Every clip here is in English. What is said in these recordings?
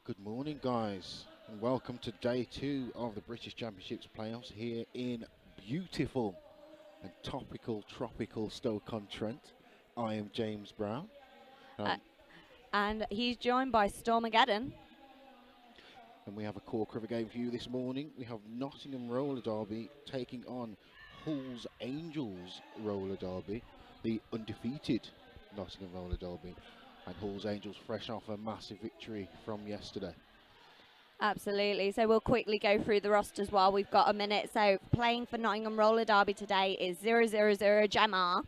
Good morning, guys, and welcome to day 2 of the British Championships playoffs here in beautiful and topical, tropical Stoke-on-Trent. I am James Brown. And he's joined by Stormageddon. And we have a corker of a game for you this morning. We have Nottingham Roller Derby taking on Hull's Angels Roller Derby, the undefeated Nottingham Roller Derby. And Hull's Angels fresh off a massive victory from yesterday. Absolutely. So we'll quickly go through the rosters while we've got a minute. So playing for Nottingham Roller Derby today is 000 Gemma,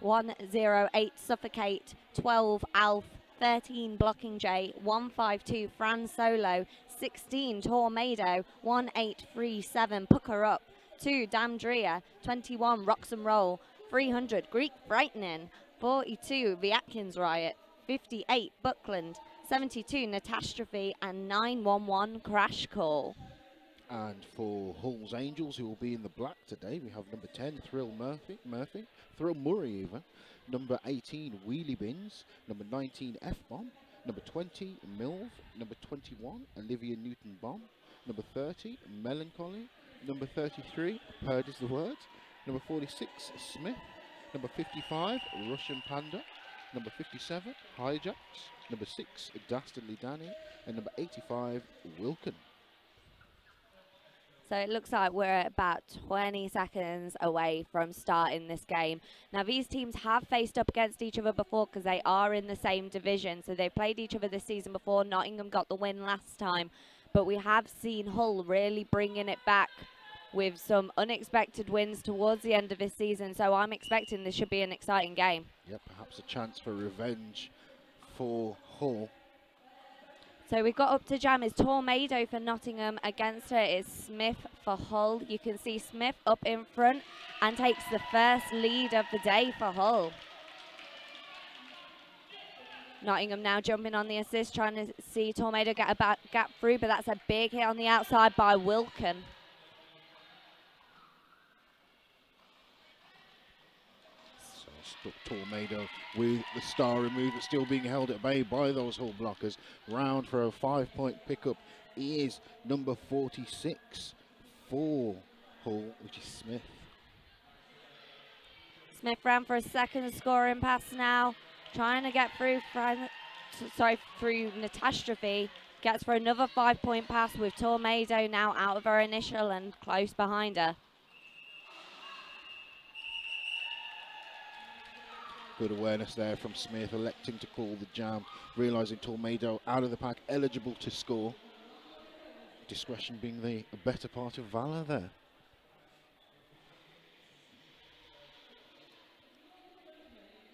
108 Suffocate, 12 Alf, 13 Blocking J, 152 Fran Solo, 16 Tornado, 1837 Pucker Up, 2 Damdria, 21 Rocks and Roll, 300 Greek Frightening, 42 The Atkins Riot, 58 Buckland, 72 Natastrophe, and 911 Crash Call. And for Hull's Angels, who will be in the black today, we have number 10 Thrill Murray even, number 18 Wheelie Bins, number 19 F-Bomb, number 20 Milv, number 21 Olivia Newton Bomb, number 30 Melancholy, number 33 Purd is the Word, number 46 Smith, number 55 Russian Panda, number 57, Hijacks, number 6, Dastardly Danny, and number 85, Wilkin. So it looks like we're about 20 seconds away from starting this game. Now, these teams have faced up against each other before because they are in the same division. So they played each other this season before. Nottingham got the win last time. But we have seen Hull really bringing it back with some unexpected wins towards the end of this season. So I'm expecting this should be an exciting game. Yep, perhaps a chance for revenge for Hull. So we've got up to jam is Tornado for Nottingham. Against her is Smith for Hull. You can see Smith up in front and takes the first lead of the day for Hull. Nottingham now jumping on the assist, trying to see Tornado get a gap through, but that's a big hit on the outside by Wilkin. Tornado with the star removed, but still being held at bay by those Hull blockers. Round for a 5-point pickup is number 46 for Hull, which is Smith. Smith ran for a second scoring pass now, trying to get through through Natastrophe. Gets for another 5-point pass with Tornado now out of her initial and close behind her. Good awareness there from Smith, electing to call the jam, realising Tornado out of the pack, eligible to score. Discretion being the better part of valour there.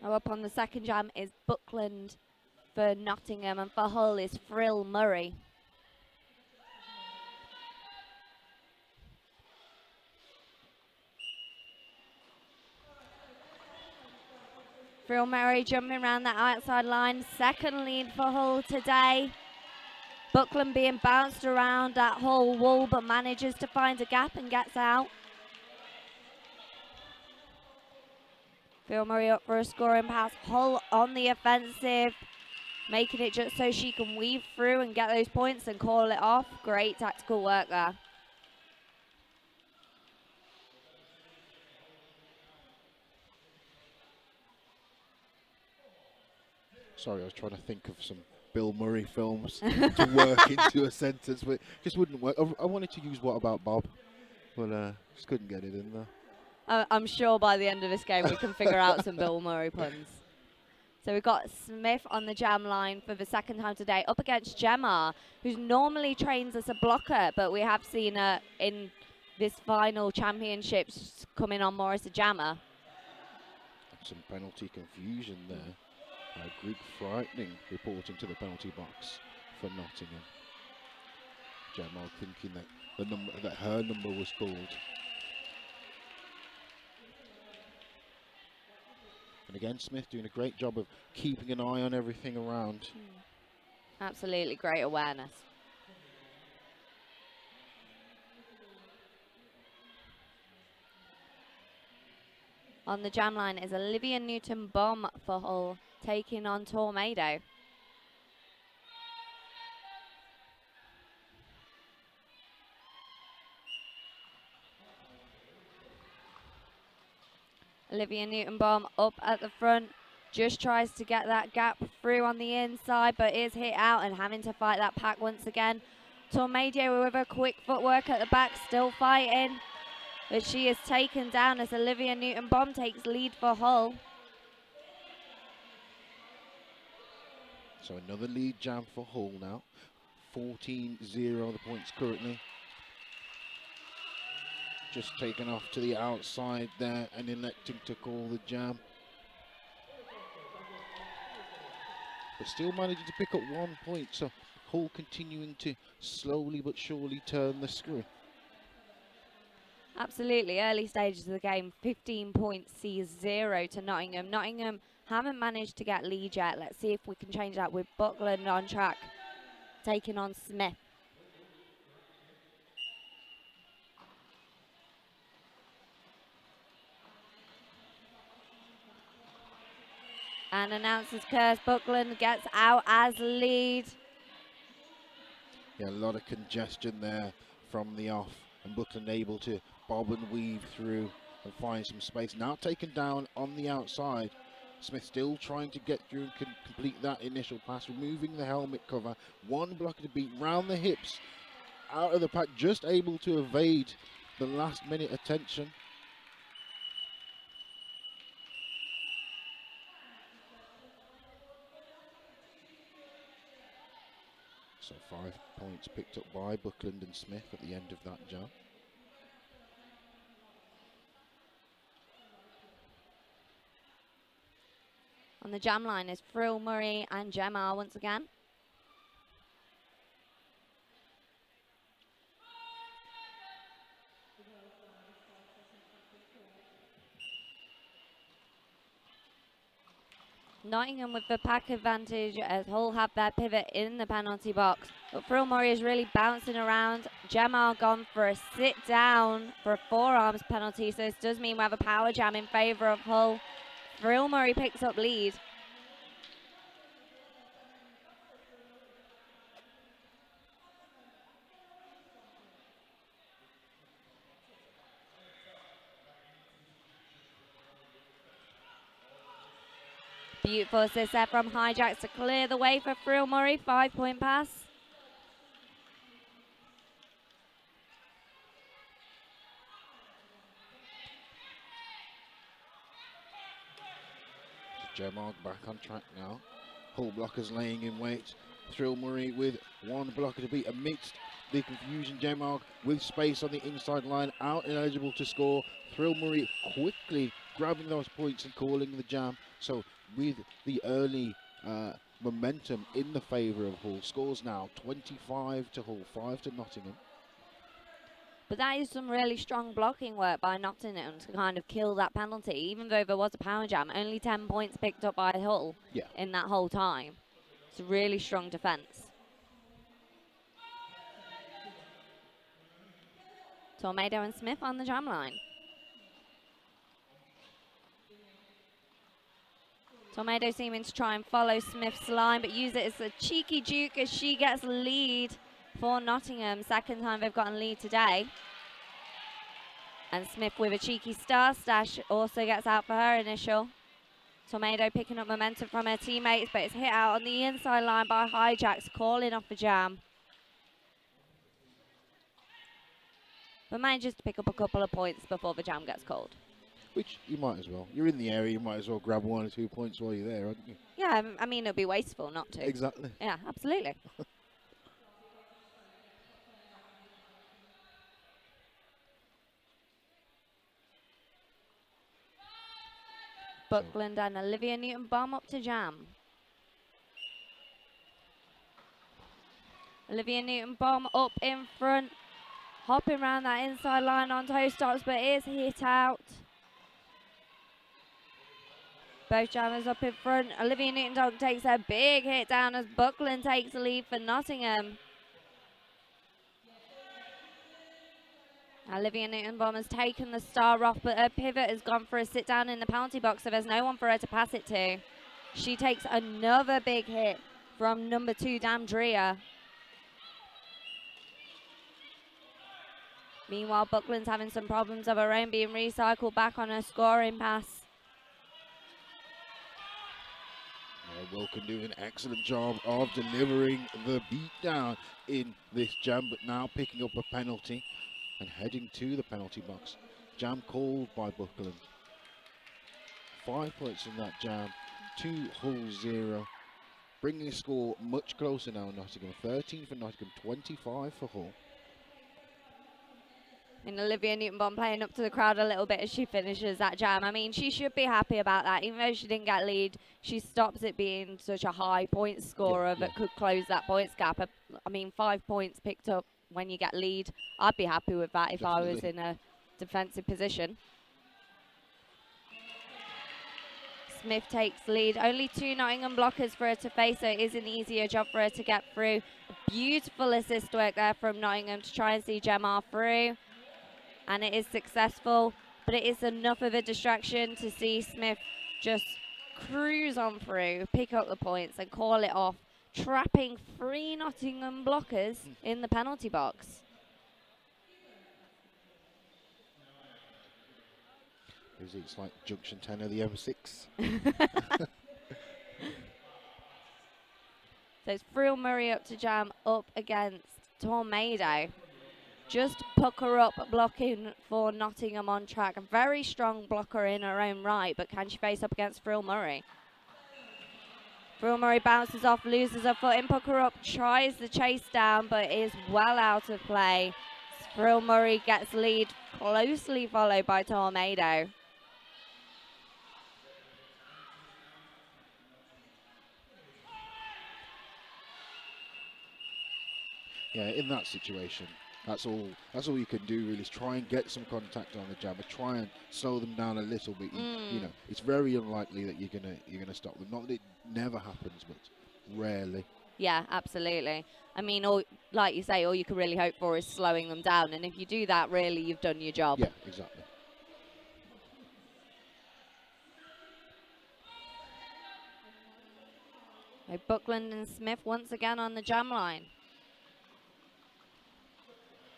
Now up on the second jam is Buckland for Nottingham, and for Hull is Thrill Murray. Thrill Murray jumping around that outside line. Second lead for Hull today. Buckland being bounced around that Hull wall, but manages to find a gap and gets out. Thrill Murray up for a scoring pass. Hull on the offensive, making it just so she can weave through and get those points and call it off. Great tactical work there. Sorry, I was trying to think of some Bill Murray films to work into a sentence, but it just wouldn't work. I wanted to use What About Bob, but just couldn't get it in there. I'm sure by the end of this game we can figure out some Bill Murray puns. So we've got Smith on the jam line for the second time today, up against Gemma, who normally trains as a blocker, but we have seen her in this final championships coming on more as a jammer. Some penalty confusion there. Greek Frightening reporting to the penalty box for Nottingham. Gemma thinking that her number was called. And again, Smith doing a great job of keeping an eye on everything around. Absolutely great awareness. On the jam line is Olivia Newton Bomb for Hull, taking on Tornado. Olivia Newton-Baum up at the front. Just tries to get that gap through on the inside, but is hit out and having to fight that pack once again. Tornado with a quick footwork at the back, still fighting. But she is taken down as Olivia Newton-Baum takes lead for Hull. So another lead jam for Hull now. 14-0 the points currently. Just taken off to the outside there and electing to call the jam. But still managing to pick up 1 point, so Hull continuing to slowly but surely turn the screw. Absolutely, early stages of the game, 15 points sees 0 to Nottingham. Nottingham haven't managed to get lead yet. Let's see if we can change that with Buckland on track, taking on Smith. And announces curse, Buckland gets out as lead. Yeah, a lot of congestion there from the off, and Buckland able to bob and weave through and find some space. Now taken down on the outside. Smith still trying to get through and complete that initial pass, removing the helmet cover. 1 block to beat round the hips, out of the pack, just able to evade the last minute attention. So 5 points picked up by Buckland and Smith at the end of that jam. On the jam line is Frill, Murray and Gemma once again. Nottingham with the pack advantage as Hull have their pivot in the penalty box. But Frill Murray is really bouncing around. Gemma gone for a sit down for a forearms penalty. So this does mean we have a power jam in favour of Hull. Frill Murray picks up lead. Beautiful assist there from Hijacks to clear the way for Frill Murray. 5-point pass. Gemma back on track now. Hull blockers laying in wait. Thrill Murray with 1 blocker to beat amidst the confusion. Gemma with space on the inside line, out ineligible to score. Thrill Murray quickly grabbing those points and calling the jam. So with the early momentum in the favour of Hull, scores now 25 to Hull, 5 to Nottingham. But that is some really strong blocking work by Nottingham to kind of kill that penalty. Even though there was a power jam, only 10 points picked up by Hull in that whole time. It's a really strong defence. Tornado and Smith on the jam line. Tornado seeming to try and follow Smith's line, but use it as a cheeky juke as she gets lead for Nottingham. Second time they've gotten lead today. And Smith with a cheeky star stash also gets out for her initial. Tornado picking up momentum from her teammates, but it's hit out on the inside line by Hijacks, calling off the jam. But manages to pick up a couple of points before the jam gets called. Which you might as well. You're in the area, you might as well grab 1 or 2 points while you're there, aren't you? Yeah, I mean, it'd be wasteful not to. Exactly. Yeah, absolutely. Buckland and Olivia Newton-Baum up to jam. Olivia Newton-Baum up in front, hopping around that inside line on toe stops, but is hit out. Both jammers up in front. Olivia Newton-Baum takes a big hit down as Buckland takes the lead for Nottingham. Olivia Newton-Baum has taken the star off, but her pivot has gone for a sit down in the penalty box, so there's no one for her to pass it to. She takes another big hit from number 2, Damdria. Meanwhile, Buckland's having some problems of her own, being recycled back on her scoring pass. Wilkin doing an excellent job of delivering the beat down in this jam, but now picking up a penalty and heading to the penalty box. Jam called by Buckland. 5 points in that jam, 2 Hull 0. Bringing the score much closer now, Nottingham. 13 for Nottingham, 25 for Hull. And Olivia Newton-Bond playing up to the crowd a little bit as she finishes that jam. I mean, she should be happy about that. Even though she didn't get lead, she stops it being such a high point scorer that could close that points gap. I mean, 5 points picked up when you get lead. I'd be happy with that if I was in a defensive position. Smith takes lead. Only 2 Nottingham blockers for her to face, so it is an easier job for her to get through. Beautiful assist work there from Nottingham to try and see Gemma through. And it is successful, but it is enough of a distraction to see Smith just cruise on through, pick up the points and call it off, trapping 3 Nottingham blockers in the penalty box. It's like Junction 10 of the M6. So it's Friel Murray up to jam up against Tornado. Just pucker up blocking for Nottingham on track. A very strong blocker in her own right, but can she face up against Friel Murray? Friel Murray bounces off, loses her foot in, pucker up, tries the chase down, but is well out of play. Friel Murray gets lead, closely followed by Tornado. Yeah, in that situation, that's all you can do really, is try and get some contact on the jammer, try and slow them down a little bit. You know, it's very unlikely that you're gonna stop them. Not that it never happens, but rarely. Yeah, absolutely. I mean, like you say, all you can really hope for is slowing them down, and if you do that, really, you've done your job. Yeah, exactly. So Buckland and Smith once again on the jam line.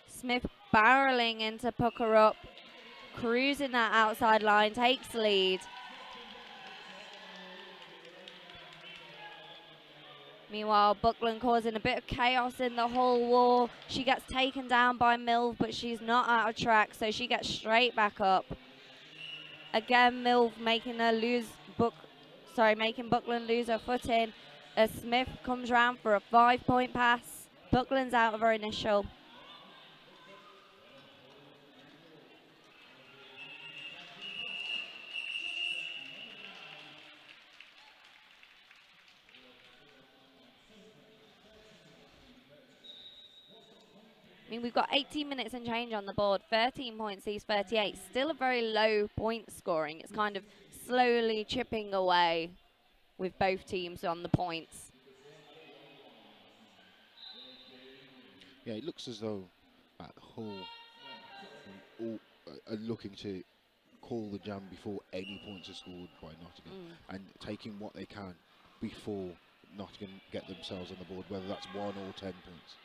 Smith barreling into pucker up, cruising that outside line, takes lead. Meanwhile, Buckland causing a bit of chaos in the Hull wall. She gets taken down by Milv, but she's not out of track, so she gets straight back up. Again, Milv making Buckland lose her footing. As Smith comes round for a 5-point pass. Buckland's out of her initial. I mean, we've got 18 minutes and change on the board, 13 points each 38. Still a very low point scoring. It's kind of slowly chipping away with both teams on the points. Yeah, it looks as though Hull are looking to call the jam before any points are scored by Nottingham and taking what they can before Nottingham get themselves on the board, whether that's 1 or 10 points.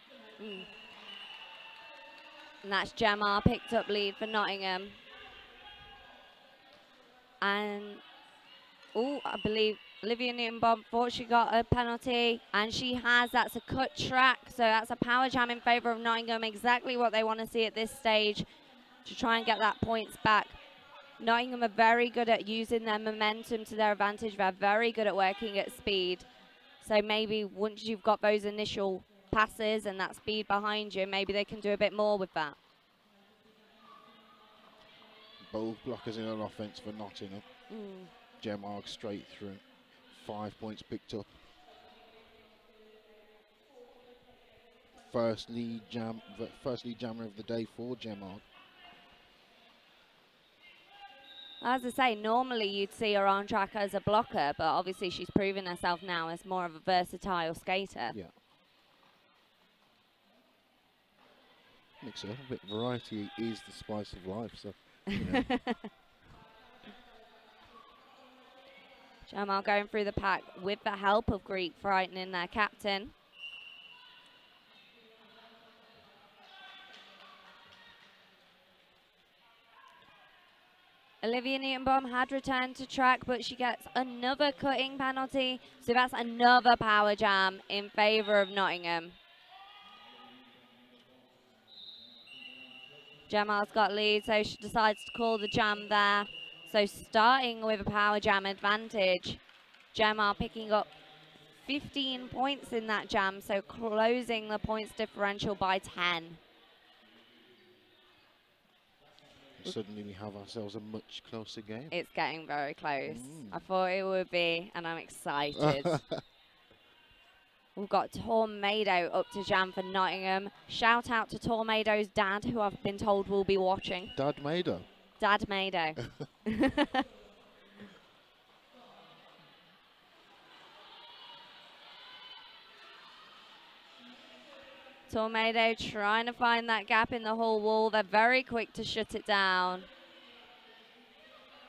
And that's Gemma picked up lead for Nottingham. And, I believe Olivia Newton-Bond thought she got a penalty, and she has. That's a cut track, so that's a power jam in favour of Nottingham, exactly what they want to see at this stage to try and get that points back. Nottingham are very good at using their momentum to their advantage. They're very good at working at speed. So maybe once you've got those initial passes and that speed behind you, maybe they can do a bit more with that. Both blockers in on offence for Nottingham. Gemma straight through. 5 points picked up. First lead jammer of the day for Gemma. As I say, normally you'd see her on track as a blocker, but obviously she's proven herself now as more of a versatile skater. Yeah. Mix it up a bit. Variety is the spice of life, so, you know. Jamal going through the pack with the help of Greek frightening their captain. Olivia Newton-Baum had returned to track, but she gets another cutting penalty. So that's another power jam in favour of Nottingham. Gemma's got lead, so she decides to call the jam there. So starting with a power jam advantage. Gemma picking up 15 points in that jam, so closing the points differential by 10. Suddenly we have ourselves a much closer game. It's getting very close. I thought it would be, and I'm excited. We've got Tornado up to jam for Nottingham. Shout out to Tornado's dad, who I've been told will be watching. Dad Mado. Dad Mado. Tornado trying to find that gap in the Hull wall. They're very quick to shut it down.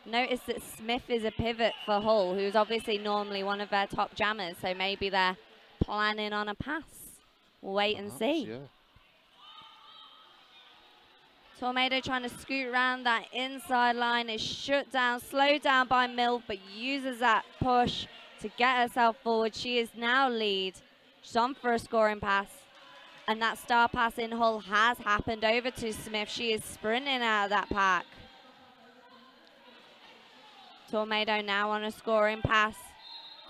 Notice that Smith is a pivot for Hull, who's obviously normally one of their top jammers, so maybe they're planning on a pass. We'll wait and see. Yeah. Tornado trying to scoot around that inside line, is shut down, slowed down by Milf, but uses that push to get herself forward. She is now lead. She's on for a scoring pass. And that star pass in Hull has happened over to Smith. She is sprinting out of that pack. Tornado now on a scoring pass.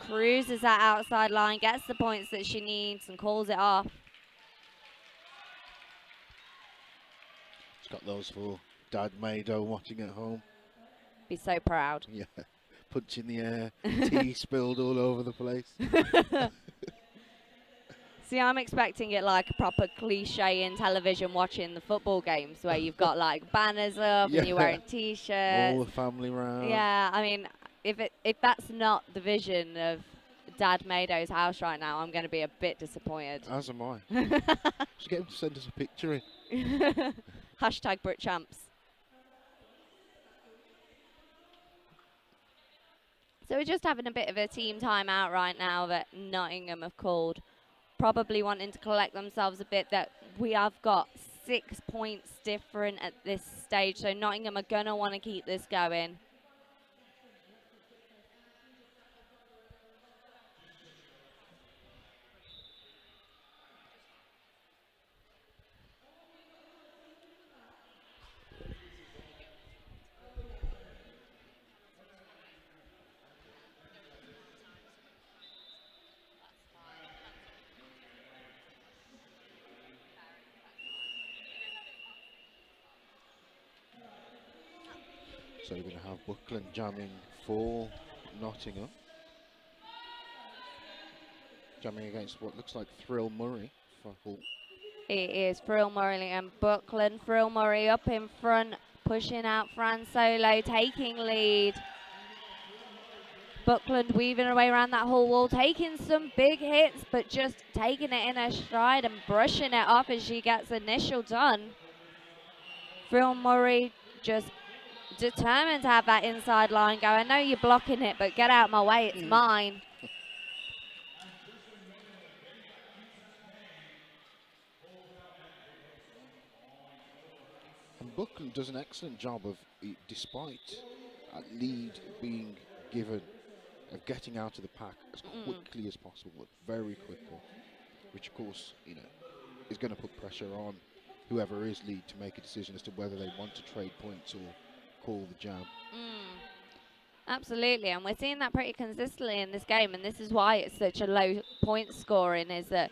Cruises that outside line, gets the points that she needs and calls it off. She's got those for Dad Mado watching at home. Be so proud. Yeah. Punch in the air, tea spilled all over the place. See, I'm expecting it like a proper cliche in television watching the football games where you've got like banners up and you're wearing t-shirts. All the family round. Yeah, I mean, if that's not the vision of Dad Mado's house right now, I'm going to be a bit disappointed. As am I. Should get him to send us a picture in. Hashtag Brit Champs. So we're just having a bit of a team timeout right now that Nottingham have called. Probably wanting to collect themselves a bit, that we have got 6 points different at this stage. So Nottingham are going to want to keep this going. So we're going to have Buckland jamming for Nottingham. Jamming against what looks like Thrill Murray for Hull. It is Thrill Murray and Buckland. Thrill Murray up in front, pushing out Fran Solo, taking lead. Buckland weaving her way around that Hull wall, taking some big hits, but just taking it in her stride and brushing it off as she gets initial done. Thrill Murray just determined to have that inside line go. I know you're blocking it, but get out my way, it's mine. And Buckland does an excellent job of, despite a lead being given, of getting out of the pack as quickly as possible, very quickly, which of course, you know, is going to put pressure on whoever is lead to make a decision as to whether they want to trade points or call the jam. Absolutely, and we're seeing that pretty consistently in this game, and this is why it's such a low point scoring, is that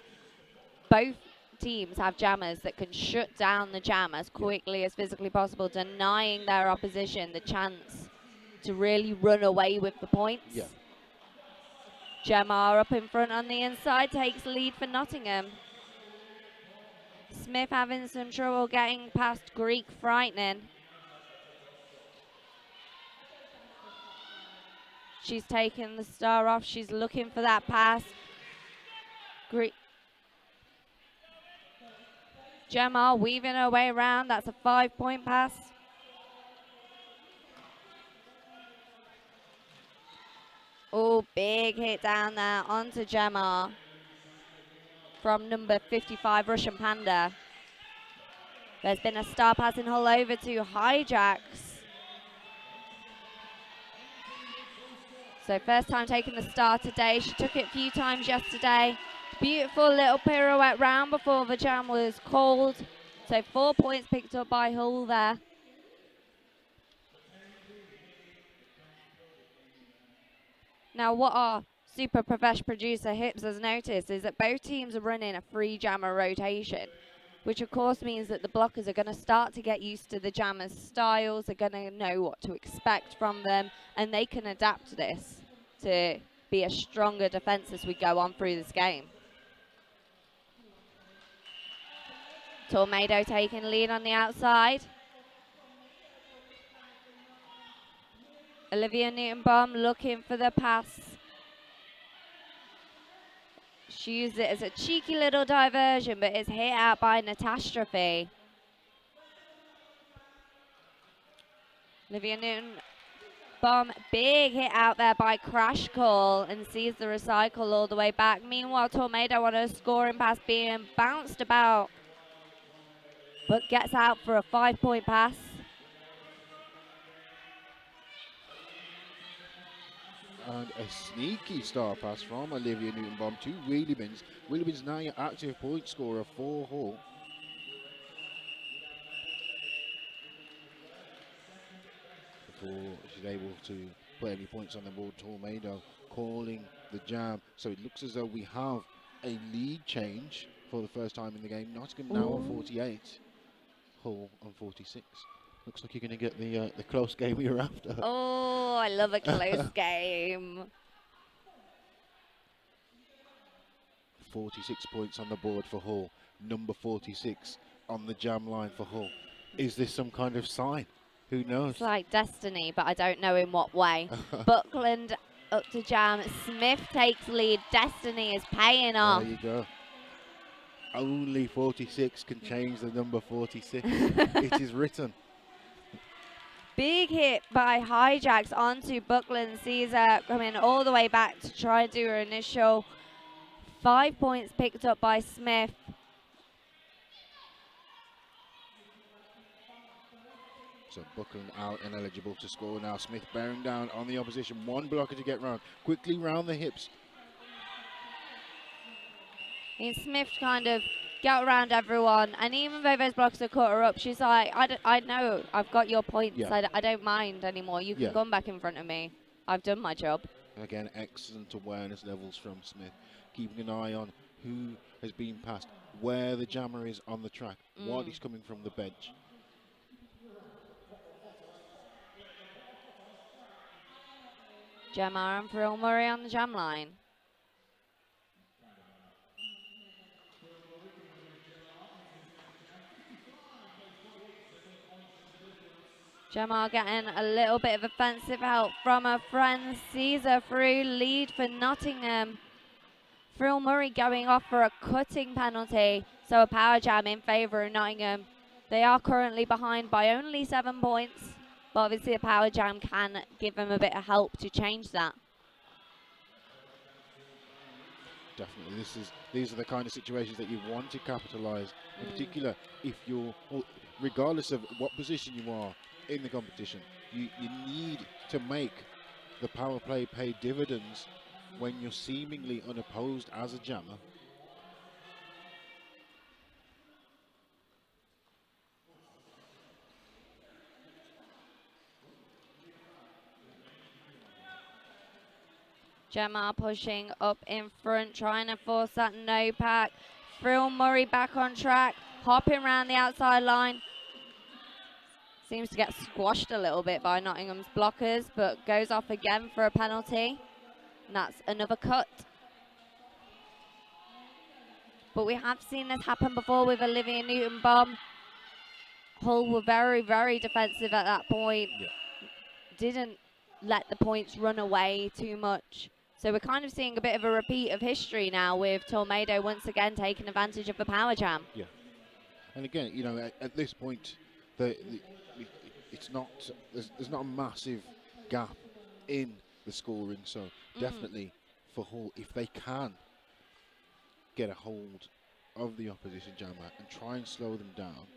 both teams have jammers that can shut down the jam as quickly as physically possible, denying their opposition the chance to really run away with the points. Yeah. Gemma up in front on the inside, takes lead for Nottingham. Smith having some trouble getting past Greek, frightening. She's taken the star off. She's looking for that pass. Greek. Gemma weaving her way around. That's a 5-point pass. Oh, big hit down there onto Gemma from number 55, Russian Panda. There's been a star pass in Hull over to Hijacks. So first time taking the star today. She took it a few times yesterday. Beautiful little pirouette round before the jam was called. So 4 points picked up by Hull there. Now what our super professional producer Hips has noticed is that both teams are running a free jammer rotation, which of course means that the blockers are going to start to get used to the jammers' styles, they're going to know what to expect from them, and they can adapt this to be a stronger defence as we go on through this game. Tornado taking lead on the outside. Olivia Newton-Baum looking for the pass. She used it as a cheeky little diversion, but it's hit out by Natastrophe. Olivia Newton-Baum, big hit out there by Crash Call and sees the recycle all the way back. Meanwhile, Tornado on a scoring pass being bounced about, but gets out for a 5-point pass. And a sneaky star pass from Olivia Newton-Baum to Wheeliebins. Wheeliebins now your active point scorer for Hull. Before she's able to put any points on the board, Tornado calling the jam. So it looks as though we have a lead change for the first time in the game. Nottingham now on 48, Hull on 46. Looks like you're going to get the close game you're after. Oh, I love a close game. 46 points on the board for Hull. Number 46 on the jam line for Hull. Is this some kind of sign? Who knows? It's like destiny, but I don't know in what way. Buckland up to jam. Smith takes lead. Destiny is paying off. There you go. Only 46 can change the number 46. It is written. Big hit by Hijacks onto Buckland. Sees her coming all the way back to try and do her initial. 5 points picked up by Smith. So Buckland out and eligible to score now. Smith bearing down on the opposition. One blocker to get round. Quickly round the hips. And Smith kind of got around everyone, and even though those blocks have caught her up, she's like, I know, I've got your points, yeah. I don't mind anymore, you can come back in front of me, I've done my job. Again, excellent awareness levels from Smith, keeping an eye on who has been passed, where the jammer is on the track, what is coming from the bench. Gemma and Phil Murray on the jam line. Gemma getting a little bit of offensive help from her friend. Sees her through, lead for Nottingham. Phil Murray going off for a cutting penalty. So a power jam in favour of Nottingham. They are currently behind by only 7 points. But obviously a power jam can give them a bit of help to change that. Definitely, these are the kind of situations that you want to capitalise. In particular, if you're, regardless of what position you are in the competition, you need to make the power play pay dividends when you're seemingly unopposed as a jammer. Gemma pushing up in front, trying to force that no pack. Phil Murray back on track, hopping around the outside line. Seems to get squashed a little bit by Nottingham's blockers, but goes off again for a penalty. And that's another cut. But we have seen this happen before with Olivia Newton-Baum. Hull were very, very defensive at that point. Yeah. Didn't let the points run away too much. So we're kind of seeing a bit of a repeat of history now with Tornado once again taking advantage of the power jam. Yeah. And again, you know, at this point, it's not, there's not a massive gap in the scoring. So definitely for Hull, if they can get a hold of the opposition jammer and try and slow them down,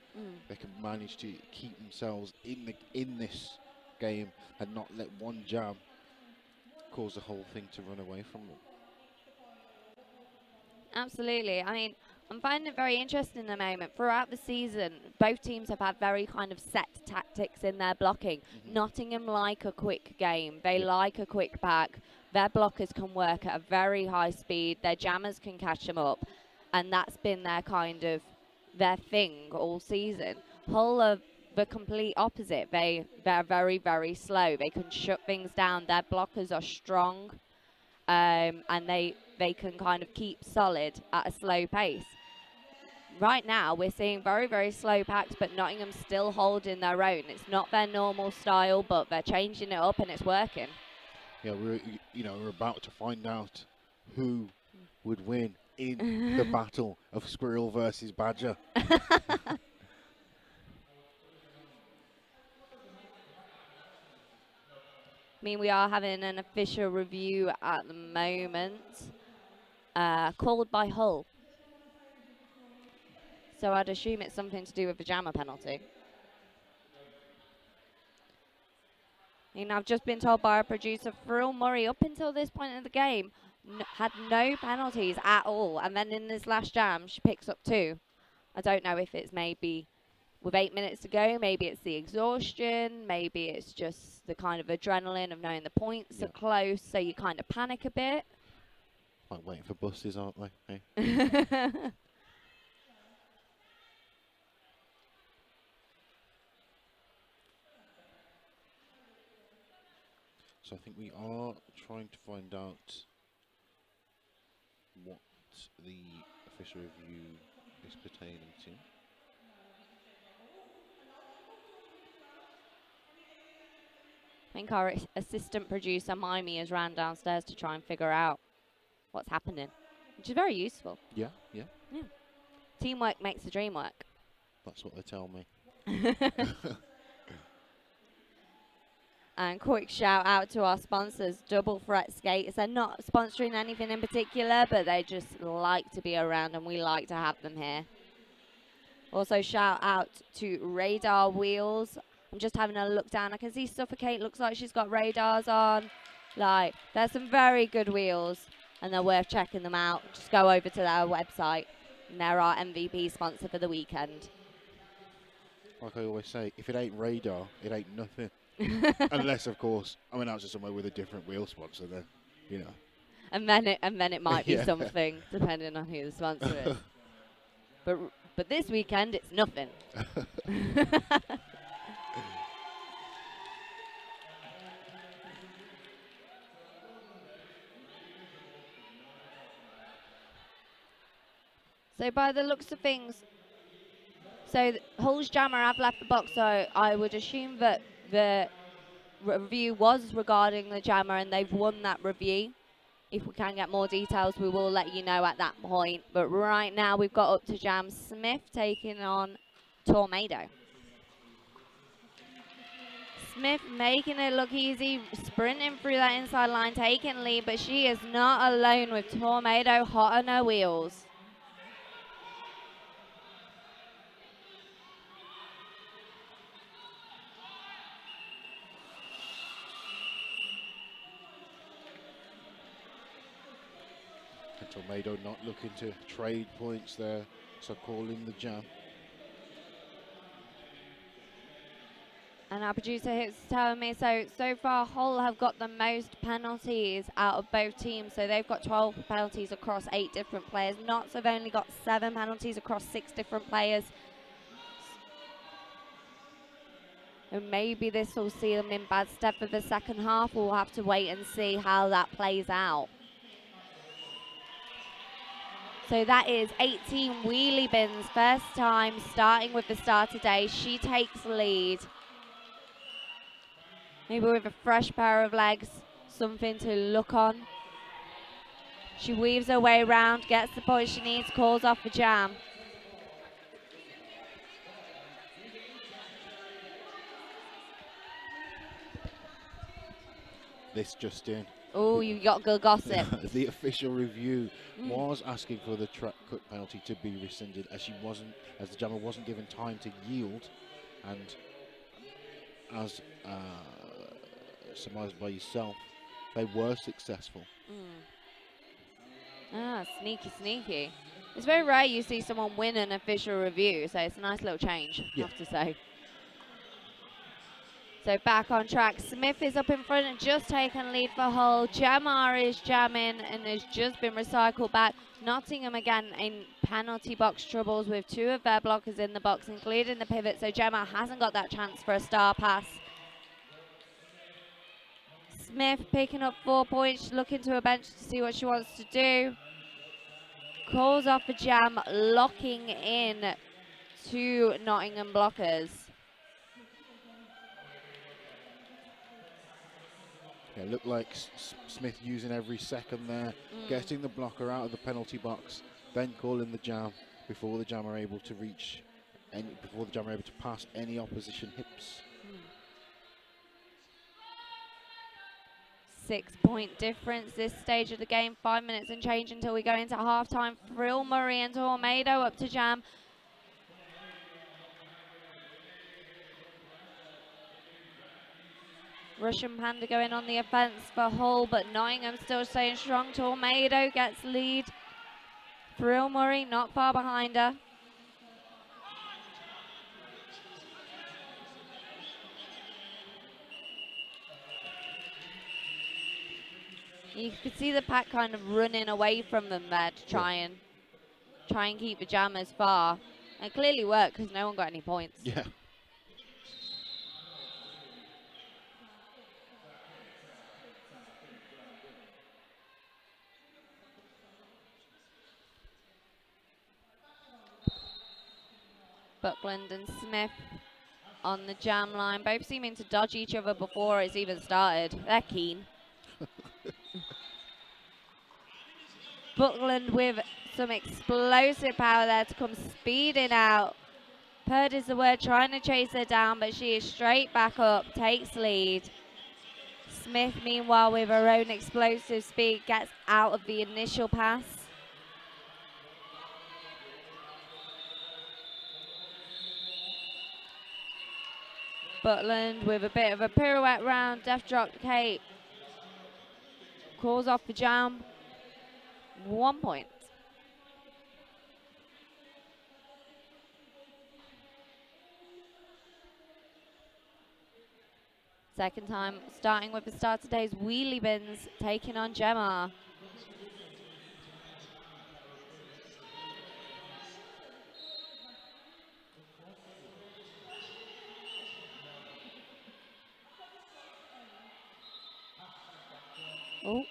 they can manage to keep themselves in this game and not let one jam cause the whole thing to run away from them. Absolutely. I mean, I'm finding it very interesting at the moment. Throughout the season, both teams have had very kind of set tactics in their blocking. Nottingham like a quick game. They like a quick back. Their blockers can work at a very high speed. Their jammers can catch them up. And that's been their kind of their thing all season. Hull are the complete opposite. They're very, very slow. They can shut things down. Their blockers are strong. And they can kind of keep solid at a slow pace. Right now, we're seeing very, very slow packs, but Nottingham's still holding their own. It's not their normal style, but they're changing it up and it's working. Yeah, we're about to find out who would win in the battle of Squirrel versus Badger. I mean, we are having an official review at the moment, called by Hull. So I'd assume it's something to do with the jammer penalty. And I've just been told by our producer, Thrill Murray, up until this point in the game, had no penalties at all. And then in this last jam, she picks up 2. I don't know if it's maybe with 8 minutes to go, maybe it's the exhaustion, maybe it's just the kind of adrenaline of knowing the points are close, so you kind of panic a bit. Like waiting for buses, aren't they? Hey? So I think we are trying to find out what the official review is pertaining to. I think our assistant producer, Mimey, has ran downstairs to try and figure out what's happening, which is very useful. Yeah. Teamwork makes the dream work. That's what they tell me. And quick shout out to our sponsors, Double Threat Skates. They're not sponsoring anything in particular, but they just like to be around and we like to have them here. Also shout out to Radar Wheels. I'm just having a look down. I can see Suffocate looks like she's got radars on. Like, there's some very good wheels and they're worth checking them out. Just go over to their website and they're our MVP sponsor for the weekend. Like I always say, if it ain't radar, it ain't nothing. Unless, of course, I'm announcing somewhere with a different wheel sponsor, then, you know. And then it might be something, depending on who the sponsor is. But this weekend, it's nothing. So by the looks of things, so Hull's jammer have left the box, so I would assume that the review was regarding the jammer and they've won that review. If we can get more details, we will let you know at that point. But right now, we've got up to jam Smith taking on Tornado. Smith making it look easy, sprinting through that inside line, taking lead, but she is not alone with Tornado hot on her wheels. Tornado not looking to trade points there, so calling the jam. And our producer is telling me, so far Hull have got the most penalties out of both teams. So they've got 12 penalties across 8 different players. Notts have only got 7 penalties across 6 different players. And maybe this will see them in bad stead for the second half. We'll have to wait and see how that plays out. So that is 18 Wheelie Bins, first time starting with the start today. She takes lead. Maybe with a fresh pair of legs, something to look on. She weaves her way around, gets the point she needs, calls off the jam. This just in. Oh, you got good gossip. The official review was asking for the track cut penalty to be rescinded as the jammer wasn't given time to yield, and as surmised by yourself, they were successful. Ah, sneaky, sneaky. It's very rare you see someone win an official review, so it's a nice little change, I have to say. So back on track, Smith is up in front and just taken lead for Hull. Jamar is jamming and has just been recycled back. Nottingham again in penalty box troubles with 2 of their blockers in the box, including the pivot, so Jamar hasn't got that chance for a star pass. Smith picking up 4 points, looking to a bench to see what she wants to do. Calls off a jam, locking in 2 Nottingham blockers. Yeah, it looked like Smith using every second there, getting the blocker out of the penalty box, then calling the jam before the jam are able to reach, before the jam are able to pass any opposition hips. 6-point difference this stage of the game. 5 minutes and change until we go into half-time. Frill, Murray and Tornado up to jam. Russian Panda going on the offence for Hull, but Nottingham still staying strong. Tornado gets lead. Frill Murray not far behind her. You could see the pack kind of running away from them there to try and keep the jam as far. It clearly worked because no one got any points. Yeah. Buckland and Smith on the jam line, both seeming to dodge each other before it's even started. They're keen. Buckland with some explosive power there to come speeding out. Purd is the word, trying to chase her down, but she is straight back up, takes lead. Smith, meanwhile, with her own explosive speed, gets out of the initial pass. Buckland with a bit of a pirouette round, death drop cape. Calls off the jam. 1 point. Second time, starting with the start of today's wheelie bins, taking on Gemma. Oh,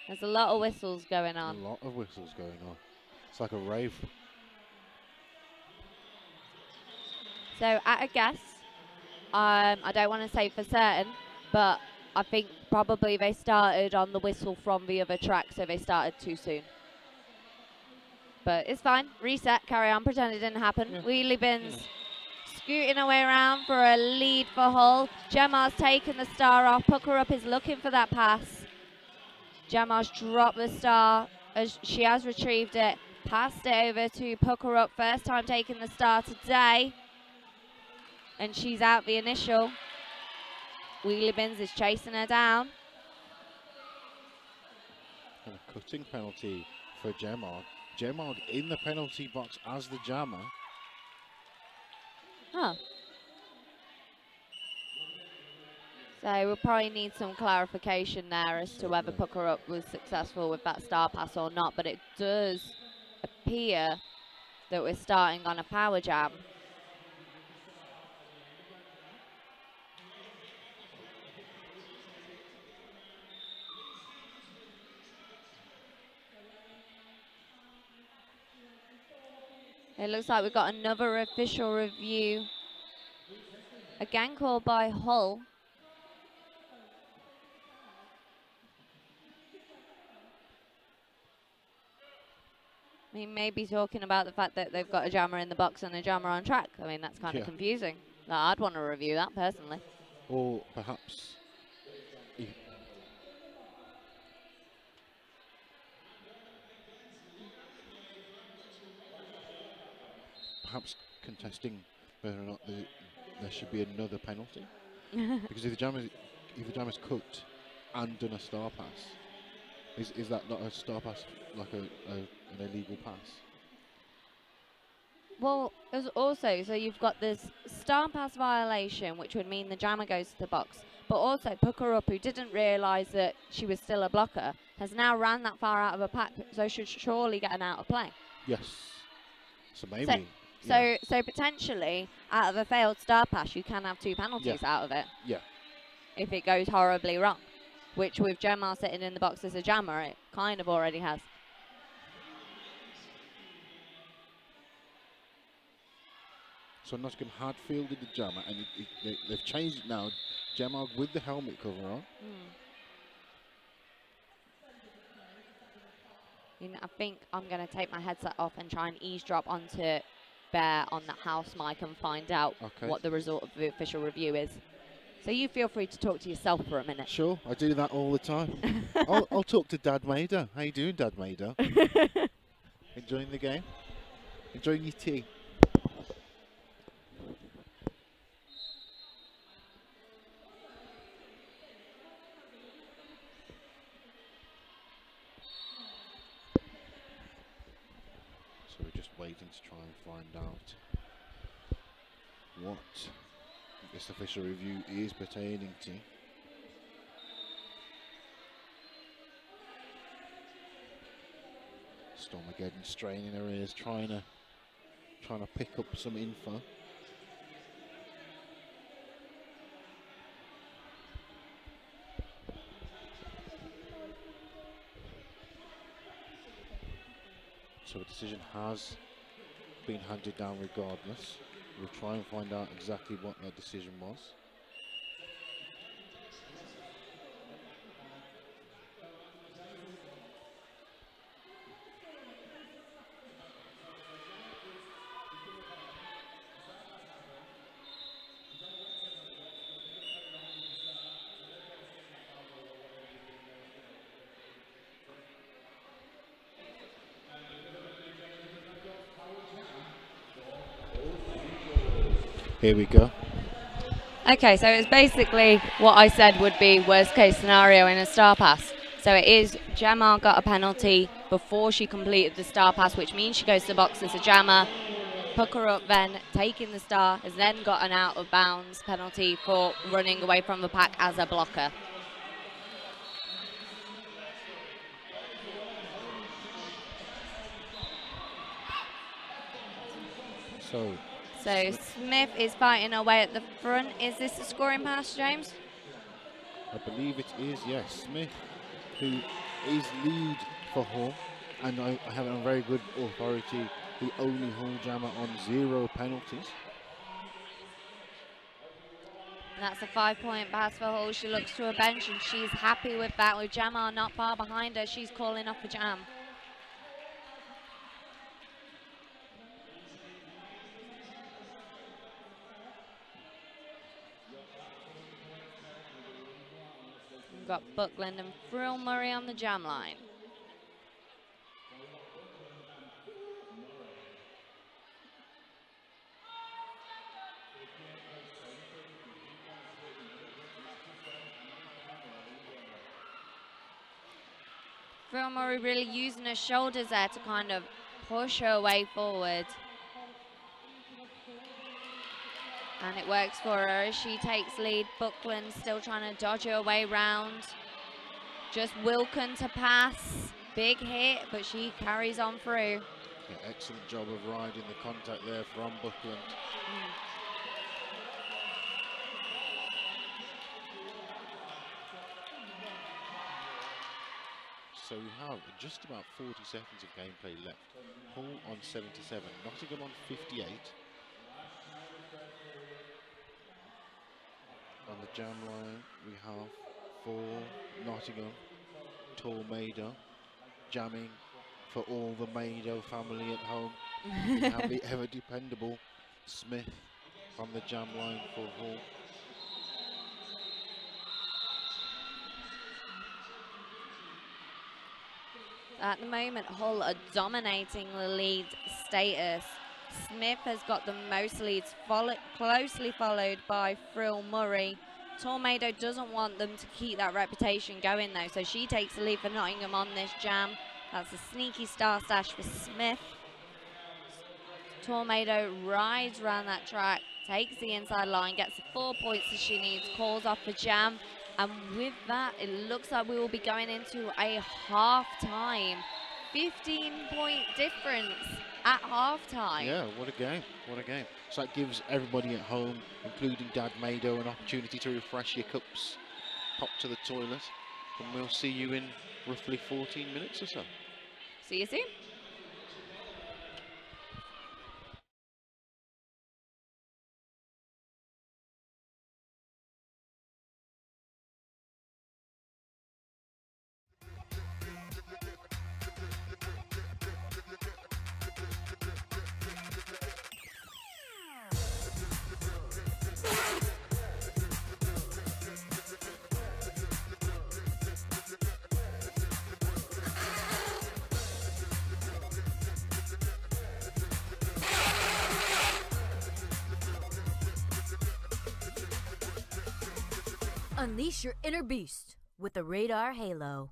there's a lot of whistles going on. A lot of whistles going on. It's like a rave. So at a guess, I don't want to say for certain, but I think probably they started on the whistle from the other track, so they started too soon. But it's fine. Reset, carry on, pretend it didn't happen. Yeah. Wheelie bins scooting her way around for a lead for Hull. Gemma's taken the star off. Pucker Up is looking for that pass. Gemma's dropped the star as she has retrieved it. Passed it over to Pucker Up. First time taking the star today. And she's out the initial. Wheelie Bins is chasing her down. And a cutting penalty for Gemma. Gemma in the penalty box as the jammer. Huh. So we'll probably need some clarification there as to whether Pucker Up was successful with that star pass or not, but it does appear that we're starting on a power jam. It looks like we've got another official review, again called by Hull. I mean, maybe talking about the fact that they've got a jammer in the box and a jammer on track. I mean, that's kind of confusing. No, I'd want to review that personally. Or perhaps contesting whether or not there should be another penalty. Because if the jam is cooked and done a star pass. Is that not a star pass, like an illegal pass? Well, there's also, so you've got this star pass violation, which would mean the jammer goes to the box. But also, Pucker Up, who didn't realise that she was still a blocker, has now ran that far out of a pack, so should surely get an out of play. Yes. So maybe. So potentially, out of a failed star pass, you can have 2 penalties out of it. Yeah. If it goes horribly wrong, which with Gemma sitting in the box as a jammer, it kind of already has. So Nottingham had fielded the jammer, and they've changed it now. Gemma with the helmet cover on. You know, I think I'm going to take my headset off and try and eavesdrop onto Bear on the house mic and find out what the result of the official review is. So you feel free to talk to yourself for a minute. Sure, I do that all the time. I'll talk to Dad Mader. How you doing, Dad Mader? Enjoying the game? Enjoying your tea? So we're just waiting to try and find out what this official review is pertaining to. Stormageddon straining her ears, trying to pick up some info. So a decision has been handed down regardless. We'll try and find out exactly what that decision was. Here we go. Okay, so it's basically what I said would be worst case scenario in a star pass. So it is Gemma got a penalty before she completed the star pass, which means she goes to the box as a jammer. Pucker Up then taking the star has then got an out of bounds penalty for running away from the pack as a blocker. So Smith is fighting away at the front. Is this a scoring pass, James? I believe it is, yes. Smith, who is lead for Hull, and I have it on very good authority, the only Hull jammer on 0 penalties. And that's a 5-point pass for Hull. She looks to her bench and she's happy with that. With Gemma not far behind her, she's calling off the jam. We've got Buckland and Frill Murray on the jam line. Frill Murray really using her shoulders there to kind of push her way forward. And it works for her as she takes lead. Buckland still trying to dodge her way round. Just Wilkin to pass. Big hit, but she carries on through. Yeah, excellent job of riding the contact there from Buckland. So we have just about 40 seconds of gameplay left. Hull on 77, Nottingham on 58. On the jam line, we have for Nottingham, Tornado, jamming for all the Mado family at home. We have the ever dependable Smith on the jam line for Hull. At the moment, Hull are dominating the lead status. Smith has got the most leads, closely followed by Frill Murray. Tornado doesn't want them to keep that reputation going though, so she takes the lead for Nottingham on this jam. That's a sneaky star stash for Smith. Tornado rides around that track, takes the inside line, gets the 4 points that she needs, calls off the jam, and with that, it looks like we will be going into a half-time. 15-point difference at half-time. Yeah, what a game, what a game. So that gives everybody at home, including Dad Mado, an opportunity to refresh your cups, pop to the toilet, and we'll see you in roughly 14 minutes or so. See you soon. Unleash your inner beast with the Radar Halo.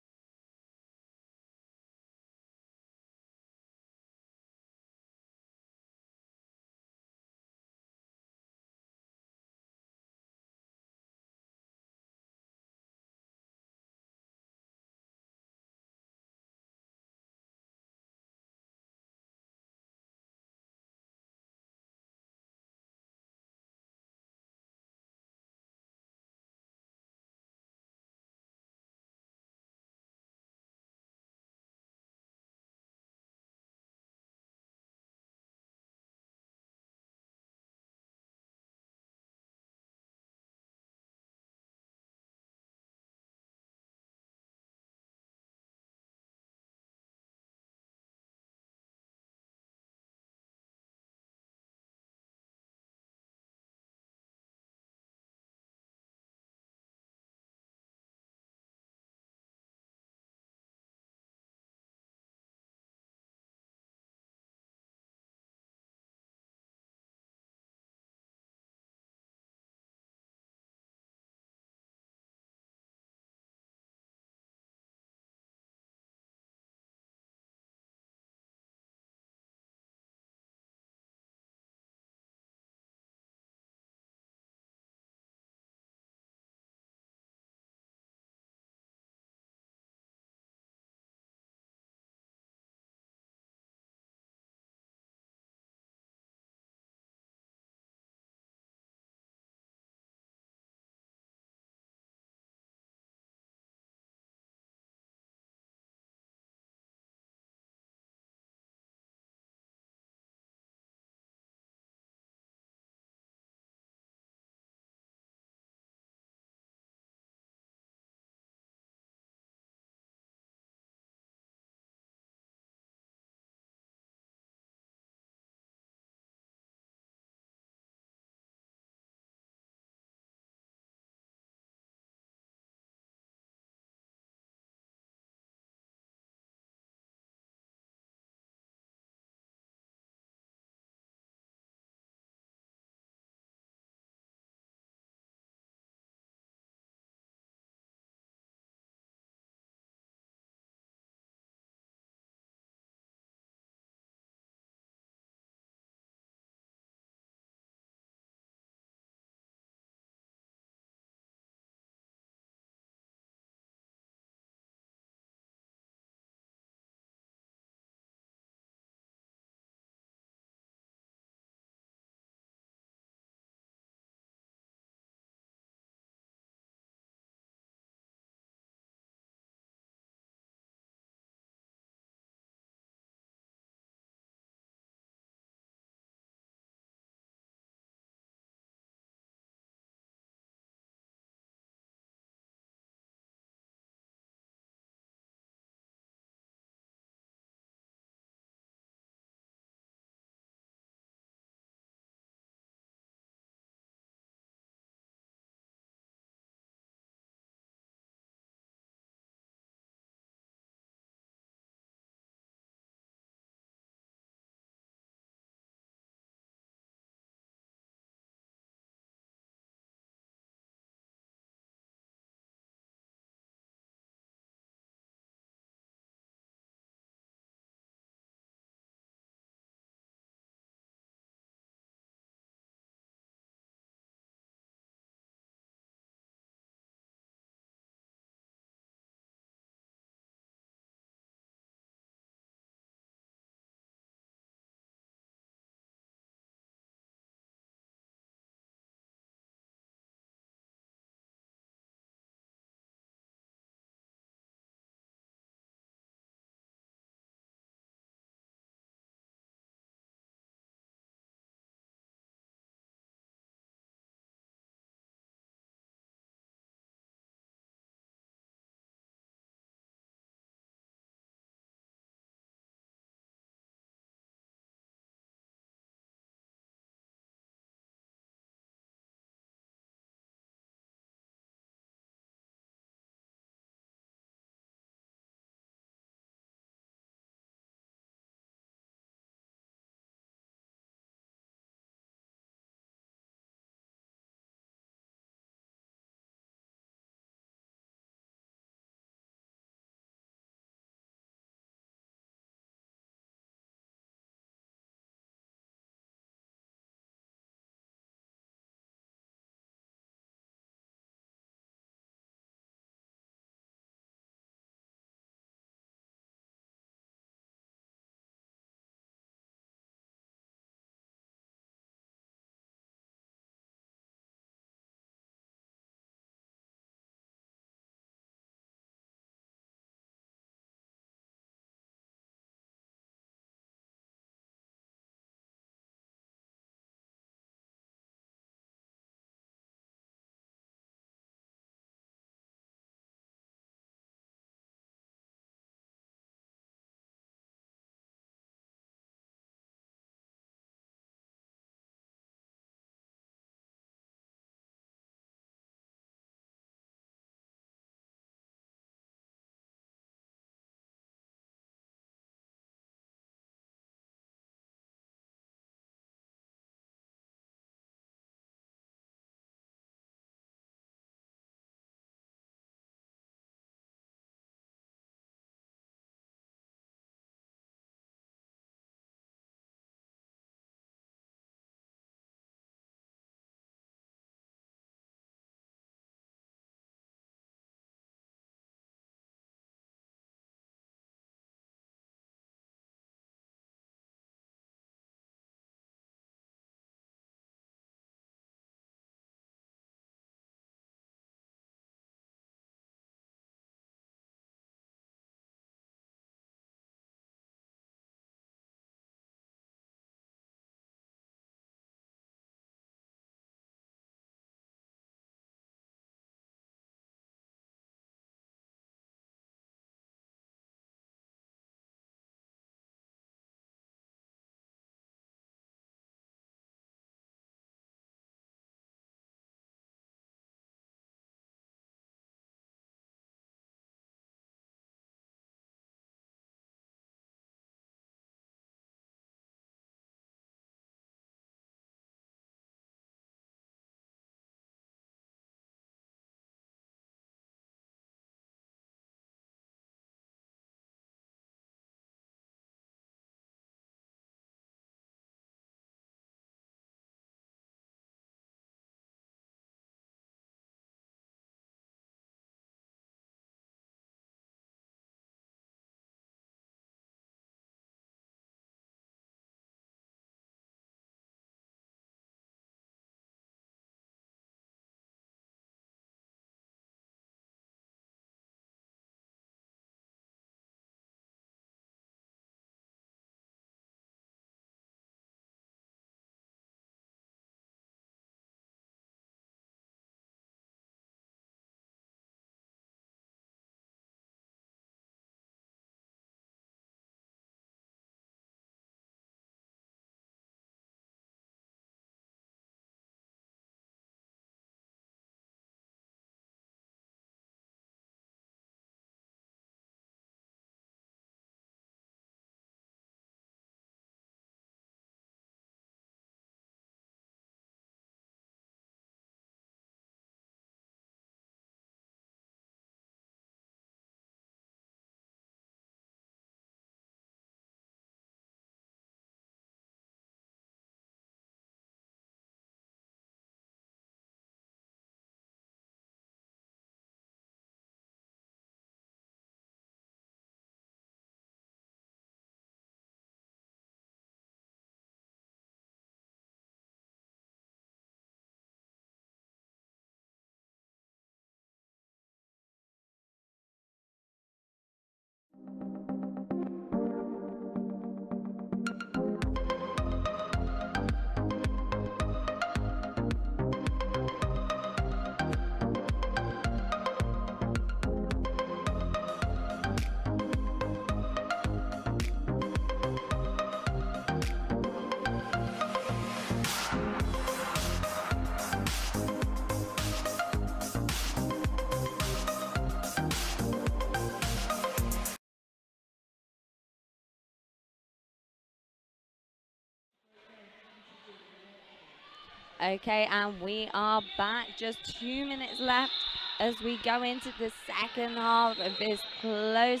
Okay, and we are back. Just 2 minutes left as we go into the second half of this close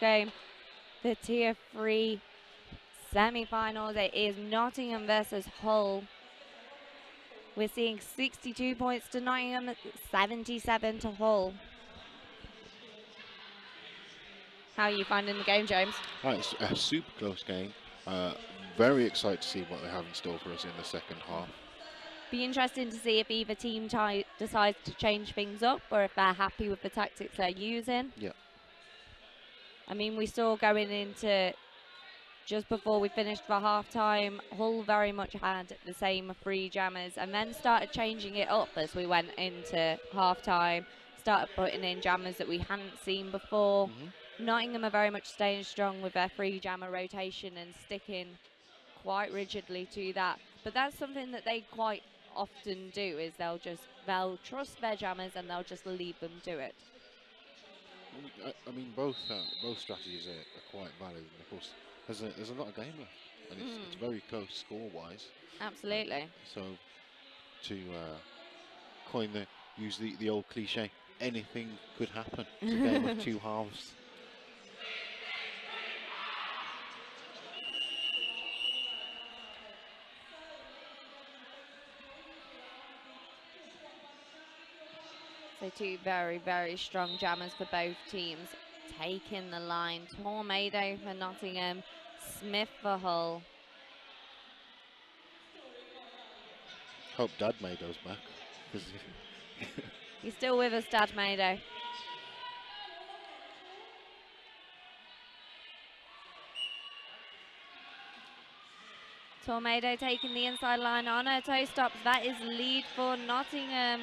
game. The Tier 3 semi-finals. It is Nottingham versus Hull. We're seeing 62 points to Nottingham, 77 to Hull. How are you finding the game, James? It's a super close game. Very excited to see what they have in store for us in the second half. Be interesting to see if either team decides to change things up or if they're happy with the tactics they're using. Yeah. I mean, we saw going into just before we finished for half-time, Hull very much had the same 3 jammers and then started changing it up as we went into half-time, started putting in jammers that we hadn't seen before. Nottingham are very much staying strong with their 3 jammer rotation and sticking quite rigidly to that. But that's something that they quite often do, is they'll trust their jammers and they'll just leave them do it. I mean, both strategies are quite valid. And of course, there's a lot of game left, and it's very close score-wise. Absolutely. So, to use the old cliche, anything could happen. It's a game of 2 halves. So 2 very, very strong jammers for both teams. Taking the line, Tornado for Nottingham, Smith for Hull. Hope Dad Mado's back. You're still with us, Dad Mado. Tornado taking the inside line on her toe stops. That is lead for Nottingham.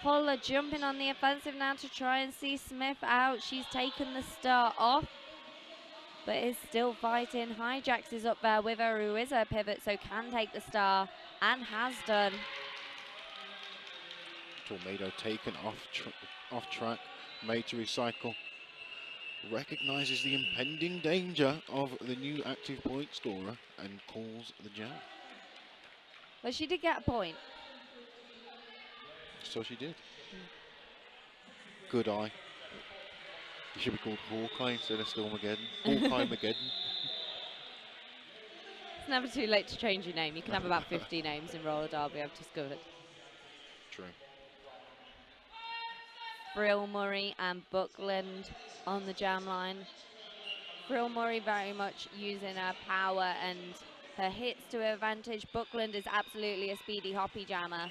Hull are jumping on the offensive now to try and see Smith out. She's taken the start off, but is still fighting. Hijacks is up there with her, who is her pivot, so can take the star, and has done. Tornado taken off track, made to recycle. Recognises the impending danger of the new active point scorer and calls the jam. But she did get a point. So she did. Good eye. You should be called Hawkeye instead of Stormageddon. Hawkeye-mageddon. It's never too late to change your name. You can have about 50 names in roller derby, I've discovered. True. Frill Murray and Buckland on the jam line. Frill Murray very much using her power and her hits to her advantage. Buckland is absolutely a speedy hoppy jammer.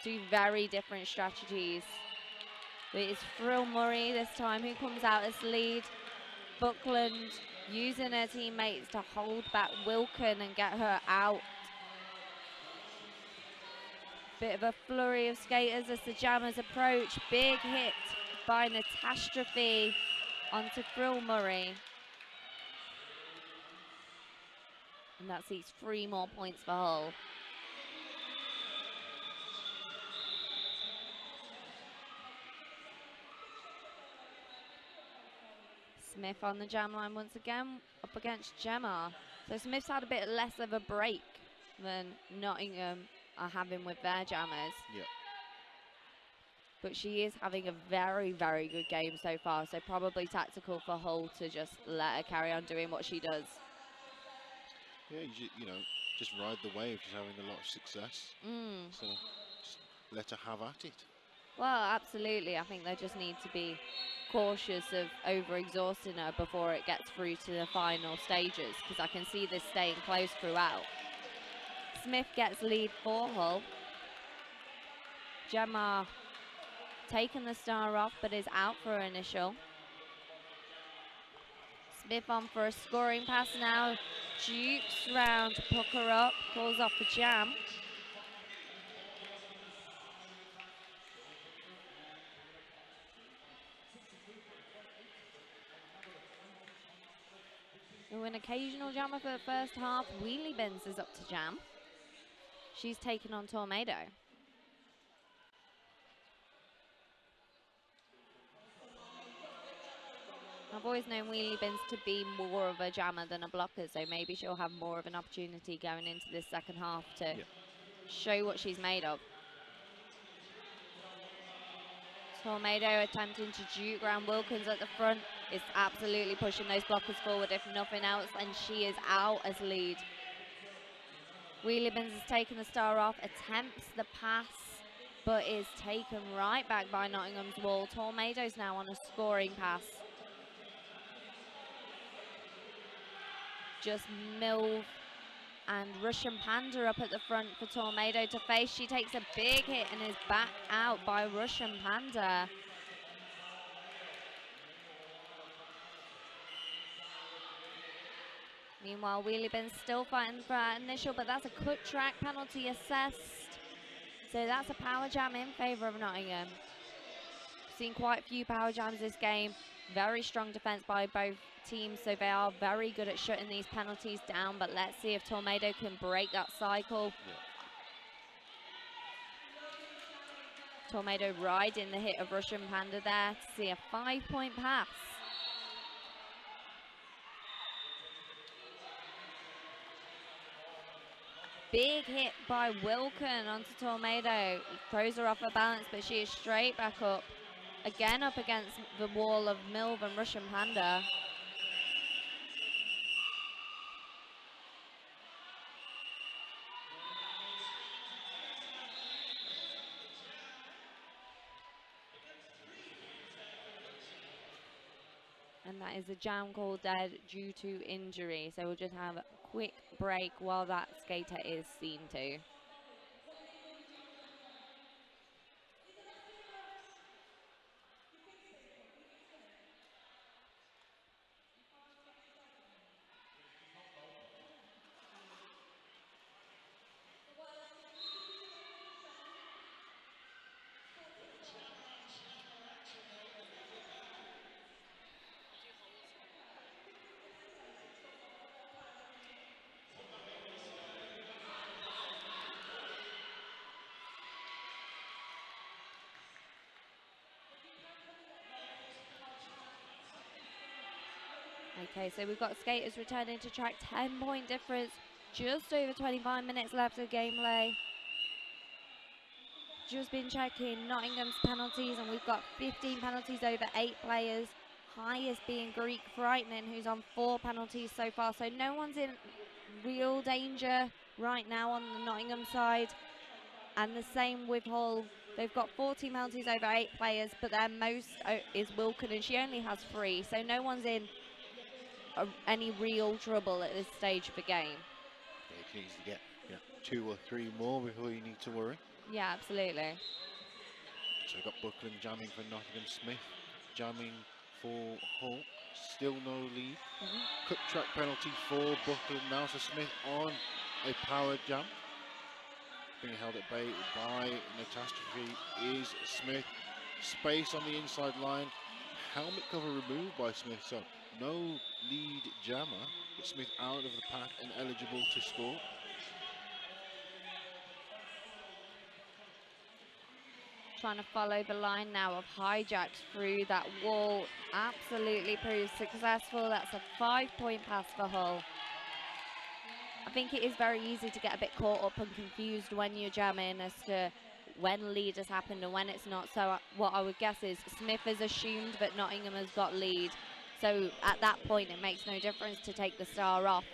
2 very different strategies. But it's Frill Murray this time who comes out as lead. Buckland using her teammates to hold back Wilken and get her out. Bit of a flurry of skaters as the jammers approach. Big hit by Natastrophe onto Frill Murray. And that sees 3 more points for Hull. Smith on the jam line once again, up against Gemma. So Smith's had a bit less of a break than Nottingham are having with their jammers. Yeah. But she is having a very, very good game so far. So probably tactical for Hull to just let her carry on doing what she does. Yeah, you know, just ride the wave. She's having a lot of success. So just let her have at it. Well, absolutely. I think they just need to be cautious of over-exhausting her before it gets through to the final stages, because I can see this staying close throughout. Smith gets lead for Hull. Gemma taken the star off, but is out for her initial. Smith on for a scoring pass now. Jukes round to puck her up, calls off the jam. An occasional jammer for the first half. Wheelie Bins is up to jam. She's taken on Tornado. I've always known Wheelie Bins to be more of a jammer than a blocker, so maybe she'll have more of an opportunity going into this second half to show what she's made of. Tornado attempting to juke around Wilkins at the front is absolutely pushing those blockers forward, if nothing else, and she is out as lead. Wheelie Bins has taken the star off, attempts the pass, but is taken right back by Nottingham's wall. Tornado's now on a scoring pass. Just Milv and Russian Panda up at the front for Tornado to face. She takes a big hit and is back out by Russian Panda. Meanwhile, Wheelie Bin's still fighting for that initial, but that's a cut track penalty assessed. So that's a power jam in favour of Nottingham. Seen quite a few power jams this game. Very strong defence by both teams, so they are very good at shutting these penalties down, but let's see if Tornado can break that cycle. Yeah. Tornado riding the hit of Russian Panda there to see a 5-point pass. Big hit by Wilkin onto Tornado. Throws her off her balance, but she is straight back up. Again up against the wall of Milv and Russian Panda. And that is a jam called dead due to injury. So we'll just have a quick break while that skater is seen to. Okay, so we've got skaters returning to track, 10-point difference, just over 25 minutes left of gameplay. Just been checking Nottingham's penalties, and we've got 15 penalties over 8 players, highest being Greek Frightening, who's on 4 penalties so far, so no one's in real danger right now on the Nottingham side. And the same with Hull. They've got 14 penalties over 8 players, but their most is Wilkin, and she only has 3, so no one's in any real trouble at this stage of the game. Yeah, he needs to get 2 or 3 more before you need to worry. Yeah, absolutely. So we've got Buckland jamming for Nottingham, Smith jamming for Hull. Still no lead. Cut track penalty for Buckland now, so Smith on a power jam. Being held at bay by Catastrophe is Smith. Space on the inside line. Helmet cover removed by Smith, so no lead jammer, but Smith out of the pack and eligible to score. Trying to follow the line now of hijacks through that wall. Absolutely proved successful. That's a 5-point pass for Hull. I think it is very easy to get a bit caught up and confused when you're jamming as to when lead has happened and when it's not. So what I would guess is Smith has assumed that Nottingham has got lead. So at that point, it makes no difference to take the star off.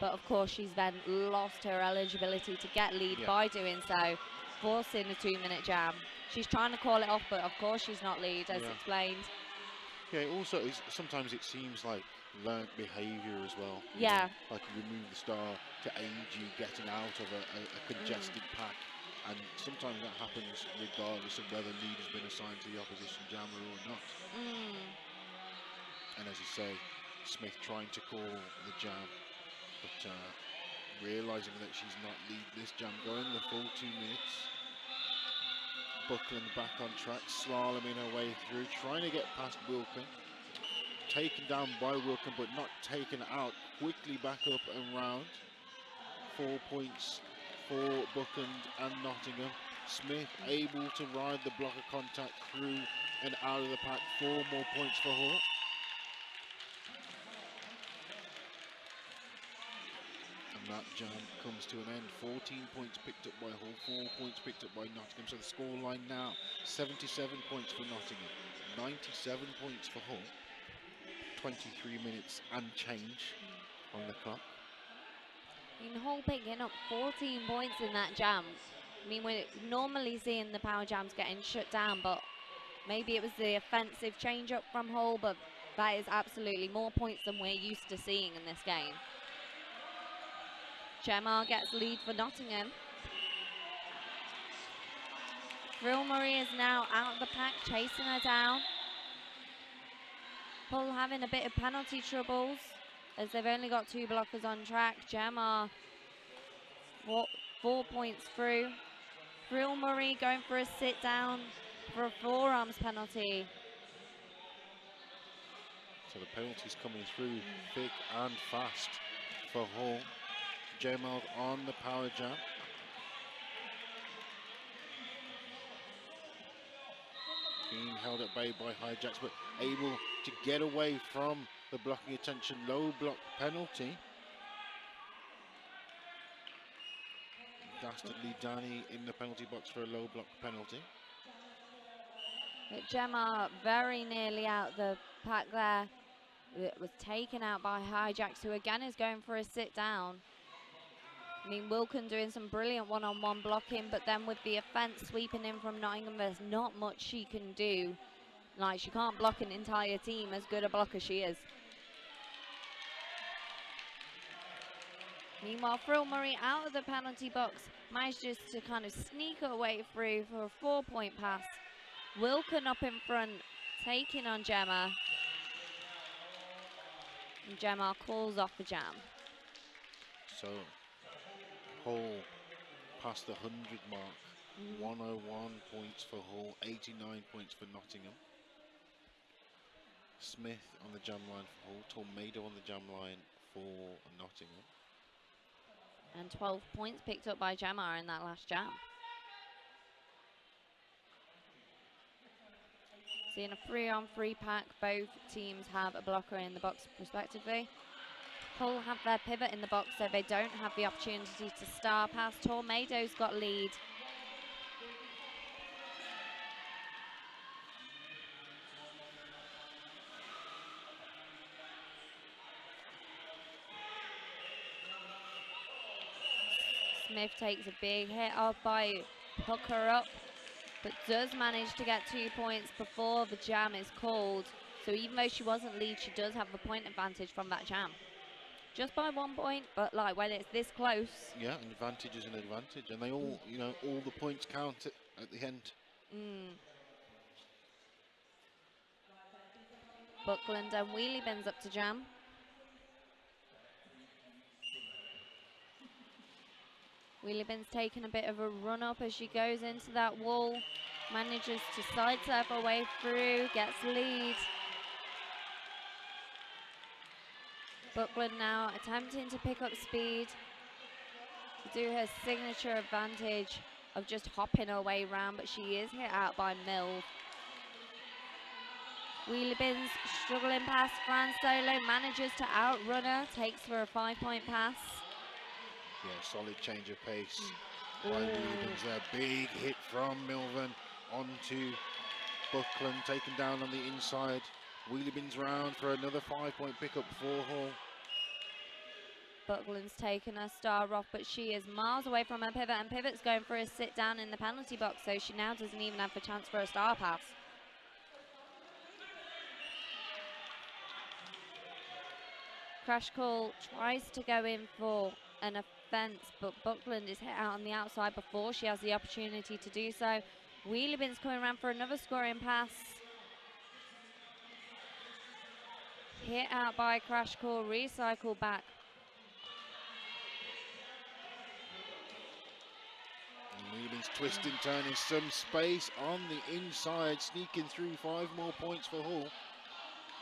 But of course, she's then lost her eligibility to get lead by doing so, forcing a 2-minute jam. She's trying to call it off, but of course she's not lead, as explained. Yeah, also, sometimes it seems like learned behaviour as well. Yeah. Like you remove the star to aid you getting out of a congested pack. And sometimes that happens regardless of whether lead has been assigned to the opposition jammer or not. And as you say, Smith trying to call the jam, but realising that she's not lead this jam, going the full 2 minutes. Buckland back on track, slaloming her way through, trying to get past Wilkin. Taken down by Wilkin, but not taken out. Quickly back up and round. 4 points for Buckland and Nottingham. Smith able to ride the block of contact through and out of the pack. 4 more points for Hull. And that jam comes to an end. 14 points picked up by Hull, 4 points picked up by Nottingham. So the scoreline now, 77 points for Nottingham, 97 points for Hull. 23 minutes and change on the clock. I mean, Hull picking up 14 points in that jam. I mean, we're normally seeing the power jams getting shut down, but maybe it was the offensive change up from Hull, but that is absolutely more points than we're used to seeing in this game. Gemma gets lead for Nottingham. Thrill Murray is now out of the pack, chasing her down. Hull having a bit of penalty troubles as they've only got 2 blockers on track. Gemma 4 points through. Thrill Murray going for a sit down for a forearms penalty. So the penalties coming through thick and fast for Hull. Gemma on the power jam. Being held at bay by Hijacks, but able to get away from the blocking attention. Low block penalty. Dastardly Danny in the penalty box for a low block penalty. But Gemma very nearly out the pack there. It was taken out by Hijacks, who again is going for a sit down. I mean, Wilkin doing some brilliant one-on-one blocking, but then with the offence sweeping in from Nottingham, there's not much she can do. Like, she can't block an entire team as good a blocker she is. Meanwhile, Thrill Murray out of the penalty box manages to kind of sneak her way through for a 4-point pass. Wilkin up in front, taking on Gemma. And Gemma calls off the jam. So, Hull past the 100 mark. 101 points for Hull, 89 points for Nottingham. Smith on the jam line for Hull, Tornado on the jam line for Nottingham. And 12 points picked up by Gemma in that last jam. Seeing a 3-on-3 pack, both teams have a blocker in the box respectively. Hull have their pivot in the box, so they don't have the opportunity to star pass. Tornado's got lead. Smith takes a big hit off by Hooker up, but does manage to get 2 points before the jam is called. So even though she wasn't lead, she does have the point advantage from that jam. Just by 1 point, but like when it's this close. Yeah, an advantage is an advantage, and they all, you know, all the points count at the end. Buckland and Wheelie Bins up to jam. Wheelie Bin's taking a bit of a run up as she goes into that wall. Manages to sidestep her way through, gets lead. Buckland now attempting to pick up speed to do her signature advantage of just hopping her way around, but she is hit out by Mill. Wheelie Bins struggling past Fran Solo, manages to outrun her, takes for a 5-point pass. Yeah, solid change of pace by Wheelie Bins there. Big hit from Milvan onto Buckland, taken down on the inside. Wheelie Bins round for another 5-point pickup for Hull. Buckland's taken her star off, but she is miles away from her pivot, and Pivot's going for a sit down in the penalty box, so she now doesn't even have a chance for a star pass. Crash Call tries to go in for an offence, but Buckland is hit out on the outside before she has the opportunity to do so. Wheelie Bin's coming around for another scoring pass. Hit out by Crash Call, recycle back. Wheelie Bin's twisting, turning, some space on the inside, sneaking through 5 more points for Hull.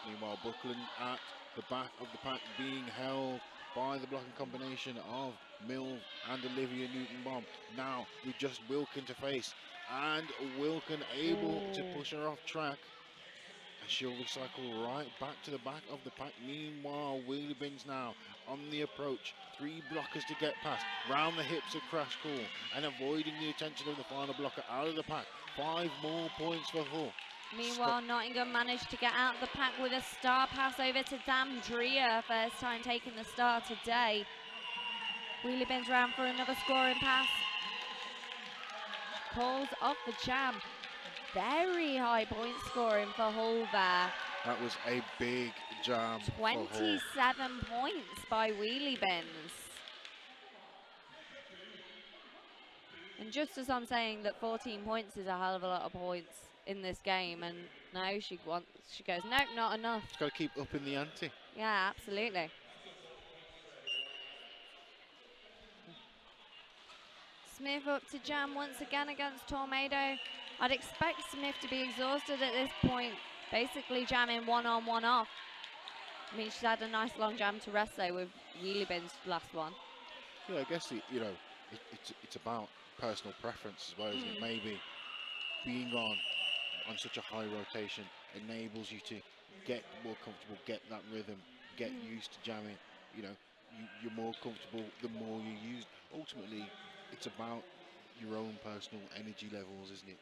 Meanwhile, Buckland at the back of the pack being held by the blocking combination of Milv and Olivia Newton-Bomb. Now with just Wilkin to face, and Wilkin able to push her off track. she'll recycle right back to the back of the pack. Meanwhile, Wheelie Bins now on the approach. 3 blockers to get past. Round the hips of Crash Call and avoiding the attention of the final blocker out of the pack. 5 more points for Hull. Meanwhile, Nottingham managed to get out of the pack with a star pass over to Damdria. First time taking the star today. Wheelie Bins round for another scoring pass. Calls off the jam. Very high point scoring for Hull there. That was a big jam. 27 points by Wheelie Bins. And just as I'm saying that 14 points is a hell of a lot of points in this game, and no, she goes, nope, not enough. Got to keep upping the ante. Yeah, absolutely. Smith up to jam once again against Tornado. I'd expect Smith to be exhausted at this point, basically jamming 1 on 1 off. I mean, she's had a nice long jam to rest though with Wheelie Bin's last one. Yeah, I guess it's about personal preference as well, isn't it? Maybe being on such a high rotation enables you to get more comfortable, get that rhythm, get used to jamming. You know, you're more comfortable the more you use. Ultimately, it's about your own personal energy levels, isn't it?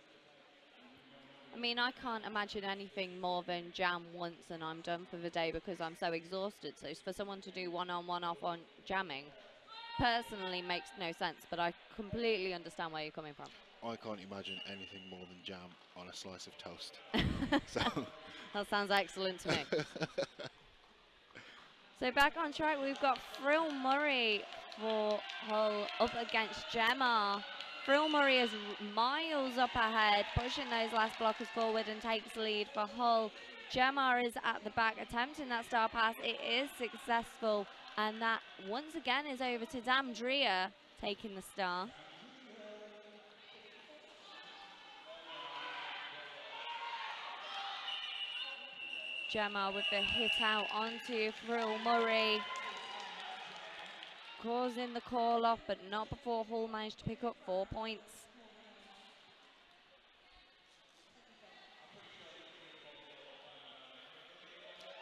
I mean, I can't imagine anything more than jam once and I'm done for the day because I'm so exhausted. So for someone to do 1 on 1 off on jamming personally makes no sense, but I completely understand where you're coming from. I can't imagine anything more than jam on a slice of toast. So. That sounds excellent to me. So back on track, we've got Frill Murray for Hull up against Gemma. Frill Murray is miles up ahead, pushing those last blockers forward and takes the lead for Hull. Gemma is at the back attempting that star pass. It is successful, and that once again is over to Damdria taking the star. Gemma with the hit out onto Frill Murray, causing the call off, but not before Hull managed to pick up 4 points.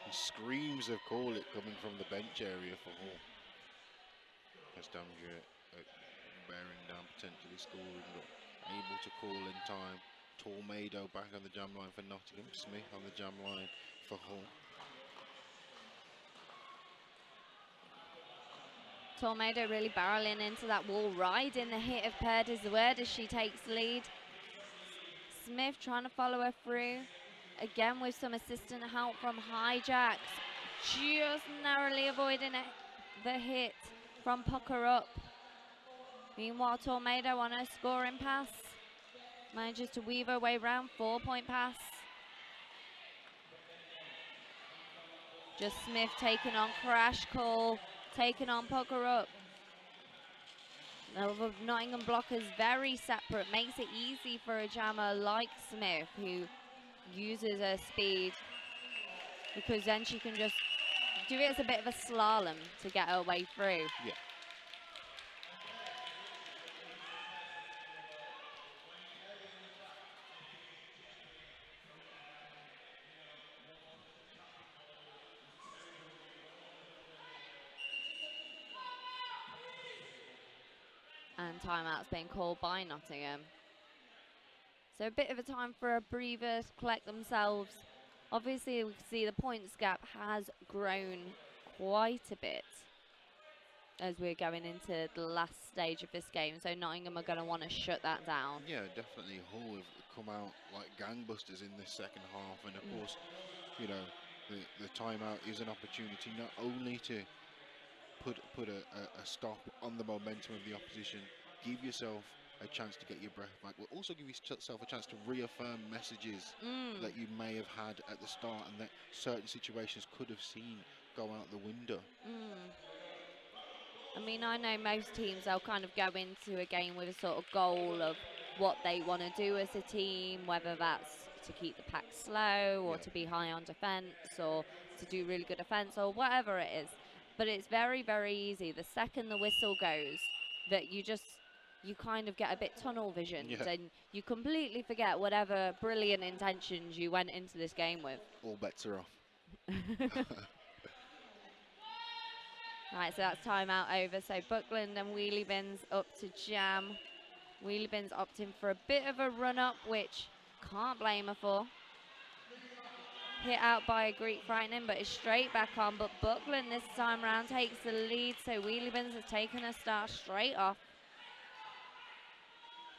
And screams of call it coming from the bench area for Hull. As Damdria bearing down, potentially scoring, but able to call in time. Tornado back on the jam line for Nottingham. Smith on the jam line for Hull. Tornado really barreling into that wall, riding the hit of Perd is the word as she takes lead. Smith trying to follow her through, again with some assistant help from Hijacks, just narrowly avoiding it, the hit from Pucker Up. Meanwhile, Tornado on her scoring pass, manages to weave her way round, 4-point pass. Just Smith taking on Crash Call, taking on Pucker Up. Now the Nottingham blockers very separate, makes it easy for a jammer like Smith who uses her speed, because then she can just do it as a bit of a slalom to get her way through. Yeah. And timeout's been called by Nottingham. So a bit of a time for a breather to collect themselves. Obviously, we can see the points gap has grown quite a bit as we're going into the last stage of this game. So Nottingham are going to want to shut that down. Yeah, definitely. Hull have come out like gangbusters in this second half, and of course, you know, the timeout is an opportunity not only to put a stop on the momentum of the opposition, give yourself a chance to get your breath back, but also give yourself a chance to reaffirm messages that you may have had at the start and that certain situations could have seen go out the window. I mean, I know most teams, they'll kind of go into a game with a sort of goal of what they want to do as a team, whether that's to keep the pack slow or to be high on defence or to do really good offence or whatever it is. But it's very, very easy. The second the whistle goes, that you you kind of get a bit tunnel visioned, Yeah. and you completely forget whatever brilliant intentions you went into this game with. All bets are off. Right, so that's timeout over. So Buckland and Wheelie Bins up to Jam. Wheelie Bins opting for a bit of a run up, which can't blame her for. Hit out by a Greek Frightening, but is straight back on. But Buckland this time round takes the lead, so Wheelie Bins has taken a start straight off.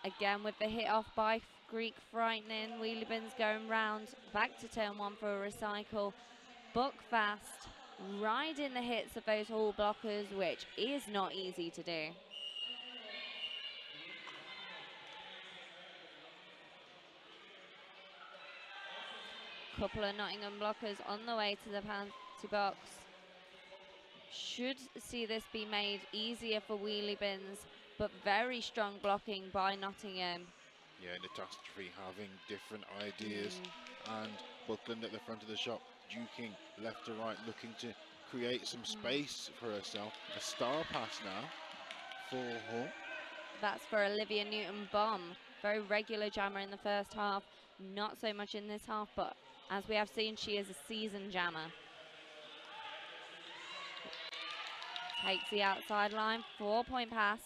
Again with the hit off by Greek Frightening. Wheelie Bins going round back to turn 1 for a recycle. Buck fast, riding the hits of those Hall blockers, which is not easy to do. Couple of Nottingham blockers on the way to the penalty box. Should see this be made easier for Wheelie Bins, but very strong blocking by Nottingham. Yeah, Catastrophe having different ideas, and Buckland at the front of the shop, duking left to right, looking to create some space for herself. A star pass now for Hall. That's for Olivia Newton-Bomb. Very regular jammer in the first half, not so much in this half, but as we have seen, she is a seasoned jammer. Takes the outside line, 4-point pass.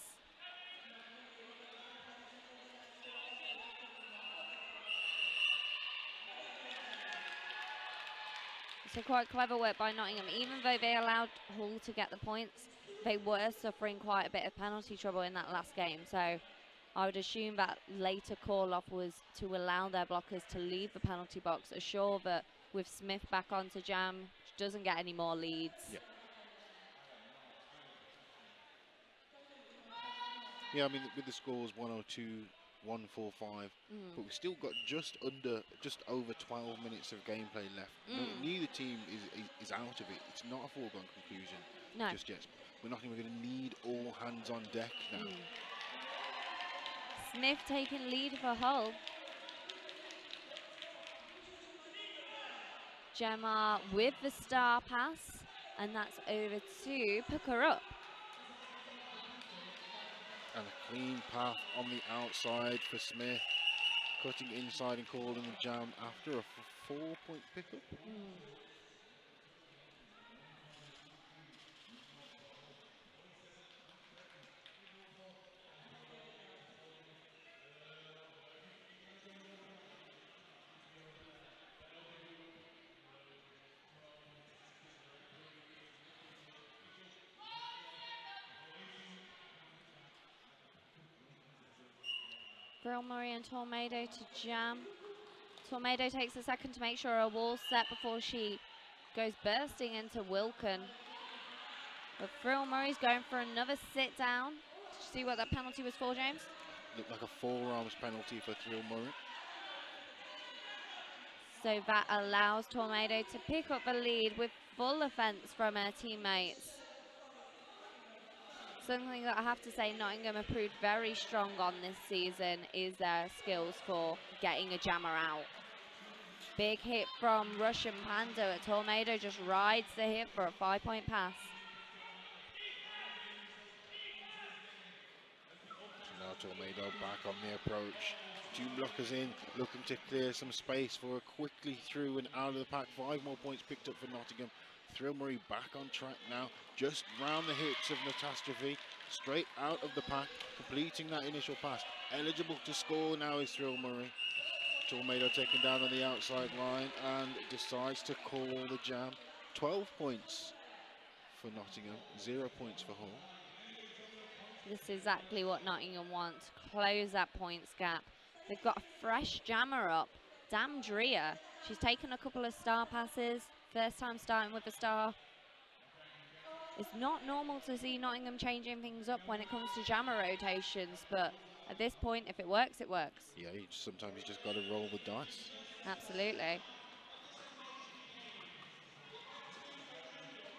So quite clever work by Nottingham. Even though they allowed Hull to get the points, they were suffering quite a bit of penalty trouble in that last game. So I would assume that later call-off was to allow their blockers to leave the penalty box, assure that with Smith back onto Jam, she doesn't get any more leads. Yeah, I mean, with the scores 102, 145, but we've still got just over 12 minutes of gameplay left. Neither team is out of it. It's not a foregone conclusion just yet. We're not even going to need all hands on deck now. Smith taking lead for Hull. Gemma with the star pass, and that's over to pick her up. And a clean path on the outside for Smith, cutting inside and calling the jam after a 4-point pickup. Brill Murray and Tornado to Jam. Tornado takes a second to make sure her wall's set before she goes bursting into Wilken. But Brill Murray's going for another sit down. Did you see what that penalty was for, James? Looked like a forearms penalty for Thrill Murray. So that allows Tornado to pick up the lead with full offence from her teammates. Something that I have to say Nottingham have proved very strong on this season is their skills for getting a jammer out. Big hit from Russian Panda. Tornado just rides the hit for a 5-point pass. So now Tornado back on the approach. 2 blockers in, looking to clear some space for her quickly through and out of the pack. 5 more points picked up for Nottingham. Thrill Murray back on track now, just round the hits of Catastrophe, straight out of the pack, completing that initial pass. Eligible to score now is Thrill Murray. Tornado taken down on the outside line and decides to call the jam. 12 points for Nottingham, 0 points for Hull. This is exactly what Nottingham wants, close that points gap. They've got a fresh jammer up, Damdria. She's taken a couple of star passes. First time starting with a star. It's not normal to see Nottingham changing things up when it comes to jammer rotations, but at this point, if it works, it works. Yeah, sometimes you just got to roll the dice. Absolutely.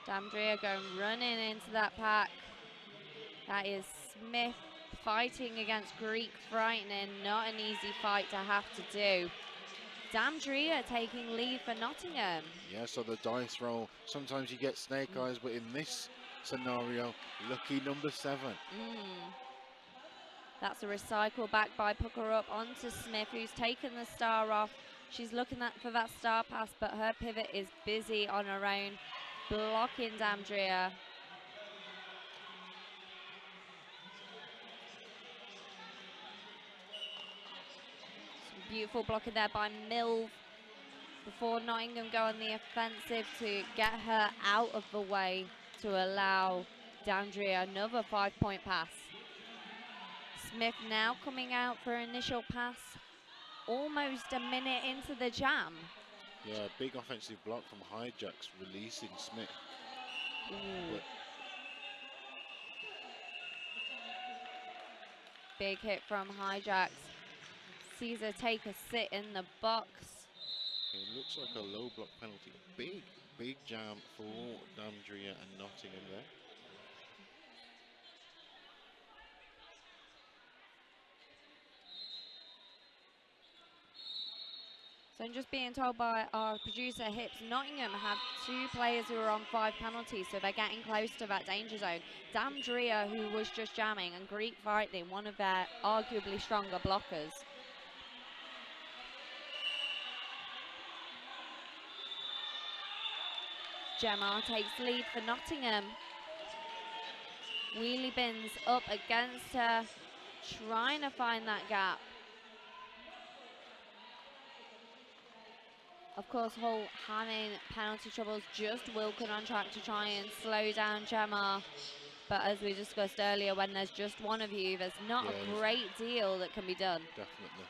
Damdria going running into that pack. That is Smith fighting against Greek Frightening. Not an easy fight to have to do. Damdria taking lead for Nottingham. Yeah, so the dice roll. Sometimes you get snake eyes, but in this scenario, lucky number 7. That's a recycle back by Pucker up onto Smith, who's taken the star off. She's looking for that star pass, but her pivot is busy on her own, blocking Damdria. Some beautiful blocking there by Milv before Nottingham go on the offensive to get her out of the way to allow Damdria another 5-point pass. Smith now coming out for initial pass, almost a minute into the jam. Yeah, big offensive block from Hijacks, releasing Smith. Big hit from Hijacks. Sees her take a sit in the box. It looks like a low block penalty. Big jam for Damdria and Nottingham there. So I'm just being told by our producer Hips, Nottingham have 2 players who are on 5 penalties, so they're getting close to that danger zone. Damdria, who was just jamming, and Greek Viking, one of their arguably stronger blockers. Gemma takes lead for Nottingham. Wheelie Bins up against her, trying to find that gap. Of course, Hull having penalty troubles, just Wilkin on track to try and slow down Gemma. But as we discussed earlier, when there's just one of you, there's not a great deal that can be done. Definitely.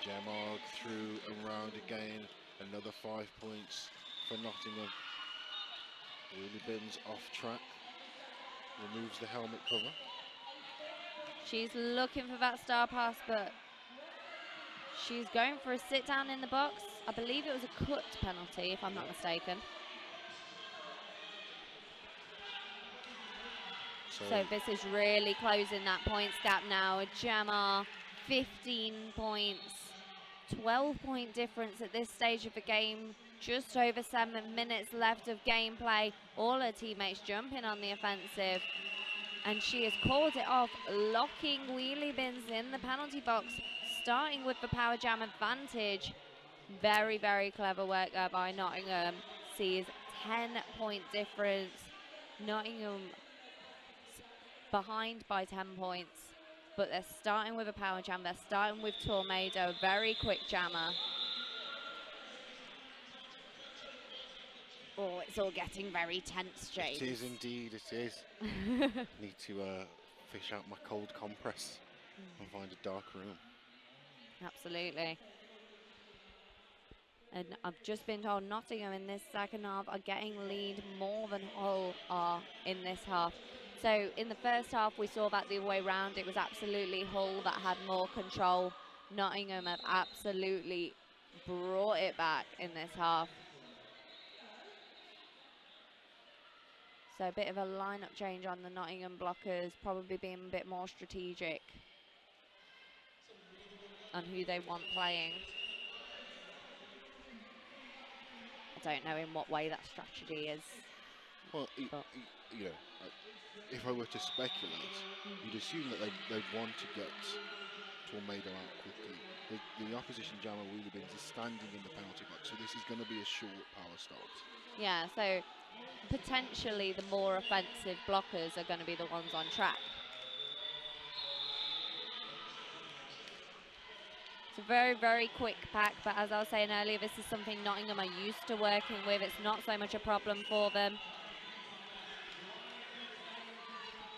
Gemma through and round again. Another 5 points for Nottingham. Wheelie Bins off track. Removes the helmet cover. She's looking for that star pass, but she's going for a sit down in the box. I believe it was a cut penalty, if I'm not mistaken. So this is really closing that points gap now. Gemma, 15 points, 12-point difference at this stage of the game. Just over 7 minutes left of gameplay. All her teammates jumping on the offensive. And she has called it off, locking Wheelie Bins in the penalty box, starting with the power jam advantage. Very, very clever work there by Nottingham. Sees 10-point difference. Nottingham behind by 10 points, but they're starting with a power jam. They're starting with Tornado, very quick jammer. Oh, it's all getting very tense, James. It is indeed, it is. Need to fish out my cold compress and find a dark room. Absolutely. And I've just been told Nottingham in this second half are getting lead more than Hull are in this half. So in the first half, we saw that the other way round. It was absolutely Hull that had more control. Nottingham have absolutely brought it back in this half. So a bit of a lineup change on the Nottingham blockers, probably being a bit more strategic on who they want playing. I don't know in what way that strategy is. Well, you know, if I were to speculate, you'd assume that they'd want to get Tornado out quickly. The opposition jammer Wheelie Bins is standing in the penalty box, so this is going to be a short power start. Yeah, so potentially the more offensive blockers are going to be the ones on track. It's a very, very quick pack, but as I was saying earlier, this is something Nottingham are used to working with. It's not so much a problem for them.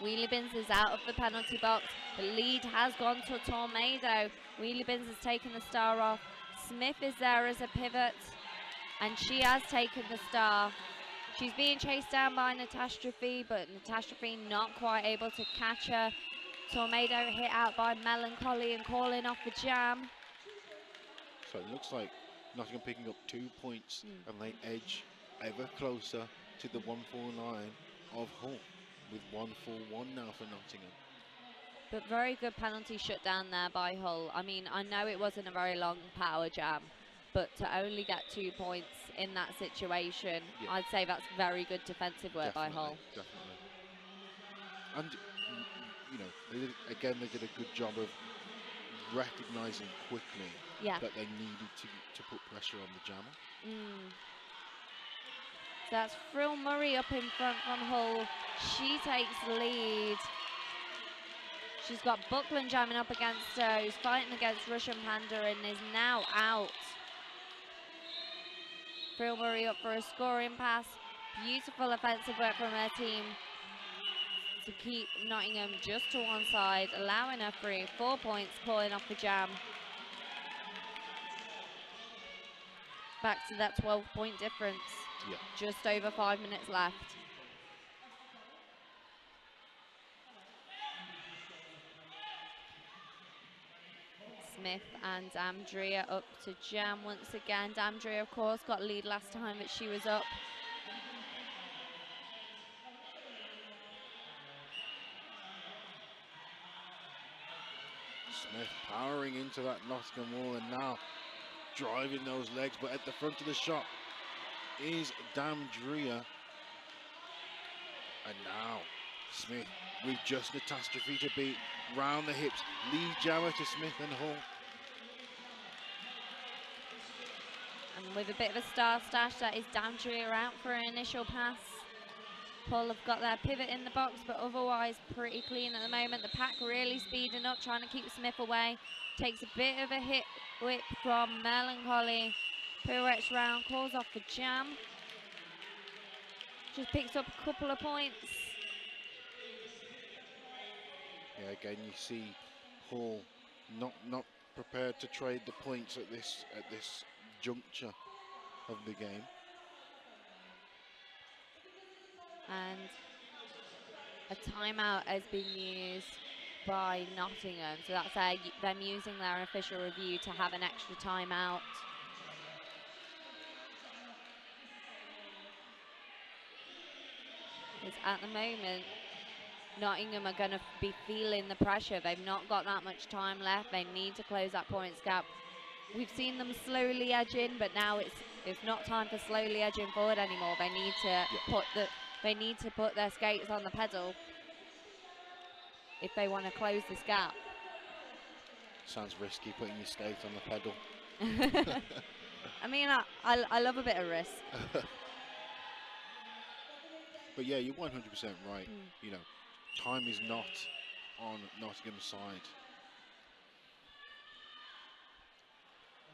Wheelie Bins is out of the penalty box. The lead has gone to Tornado. Wheelie Bins has taken the star off. Smith is there as a pivot, and she has taken the star. She's being chased down by Natastrophe, but Natastrophe not quite able to catch her. Tornado hit out by Melancholy and calling off the jam. So it looks like Nottingham picking up 2 points, and they edge ever closer to the 149 of Hull, with 141 now for Nottingham. But very good penalty shut down there by Hull. I mean, I know it wasn't a very long power jam, but to only get 2 points in that situation. Yeah. I'd say that's very good defensive work by Hull. Definitely. And, you know, they did a good job of recognising quickly that they needed to put pressure on the jammer. So that's Frill Murray up in front from Hull. She takes the lead. She's got Buckland jamming up against her, who's fighting against Russian Panda and is now out. Frill Murray up for a scoring pass. Beautiful offensive work from her team to keep Nottingham just to one side, allowing her free. 4 points, pulling off the jam. Back to that 12-point difference. Yeah. Just over 5 minutes left. Smith and Damdria up to jam once again. Damdria, of course, got lead last time that she was up. Smith powering into that Nottingham wall and now driving those legs, but at the front of the shot is Damdria. And now Smith with just Catastrophe to beat, round the hips, lead jammer to Smith and Hull. And with a bit of a star stash, that is Damdria out for an initial pass. Hull have got their pivot in the box, but otherwise pretty clean at the moment. The pack really speeding up, trying to keep Smith away. Takes a bit of a hit whip from Melancholy. Pirouettes round, calls off the jam. Just picks up a couple of points. Yeah, again you see Hull not prepared to trade the points at this juncture of the game. And a timeout has been used by Nottingham, so that's them using their official review to have an extra timeout. Because at the moment, Nottingham are going to be feeling the pressure. They've not got that much time left. They need to close that points gap. We've seen them slowly edging, but now it's not time for slowly edging forward anymore. They need to They need to put their skates on the pedal if they want to close this gap. Sounds risky putting your skates on the pedal. I mean, I love a bit of risk. But yeah, you're 100% right. You know, time is not on Nottingham's side.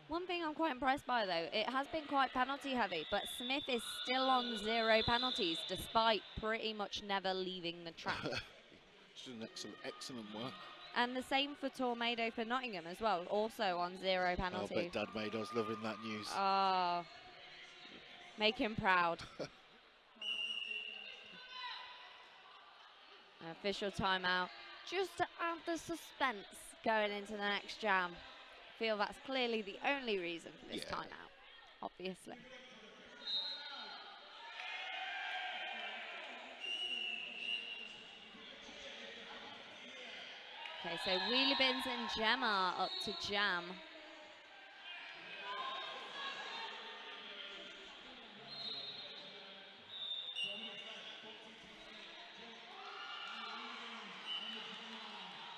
One thing I'm quite impressed by, though, it has been quite penalty heavy, but Smith is still on 0 penalties, despite pretty much never leaving the track. Just an excellent work. And the same for Tornado for Nottingham as well, also on 0 penalties. I bet Dad Mado's loving that news. Oh, make him proud. An official timeout, just to add the suspense going into the next jam. Feel that's clearly the only reason for this timeout, obviously. Okay, so Wheelie Bins and Gemma up to jam.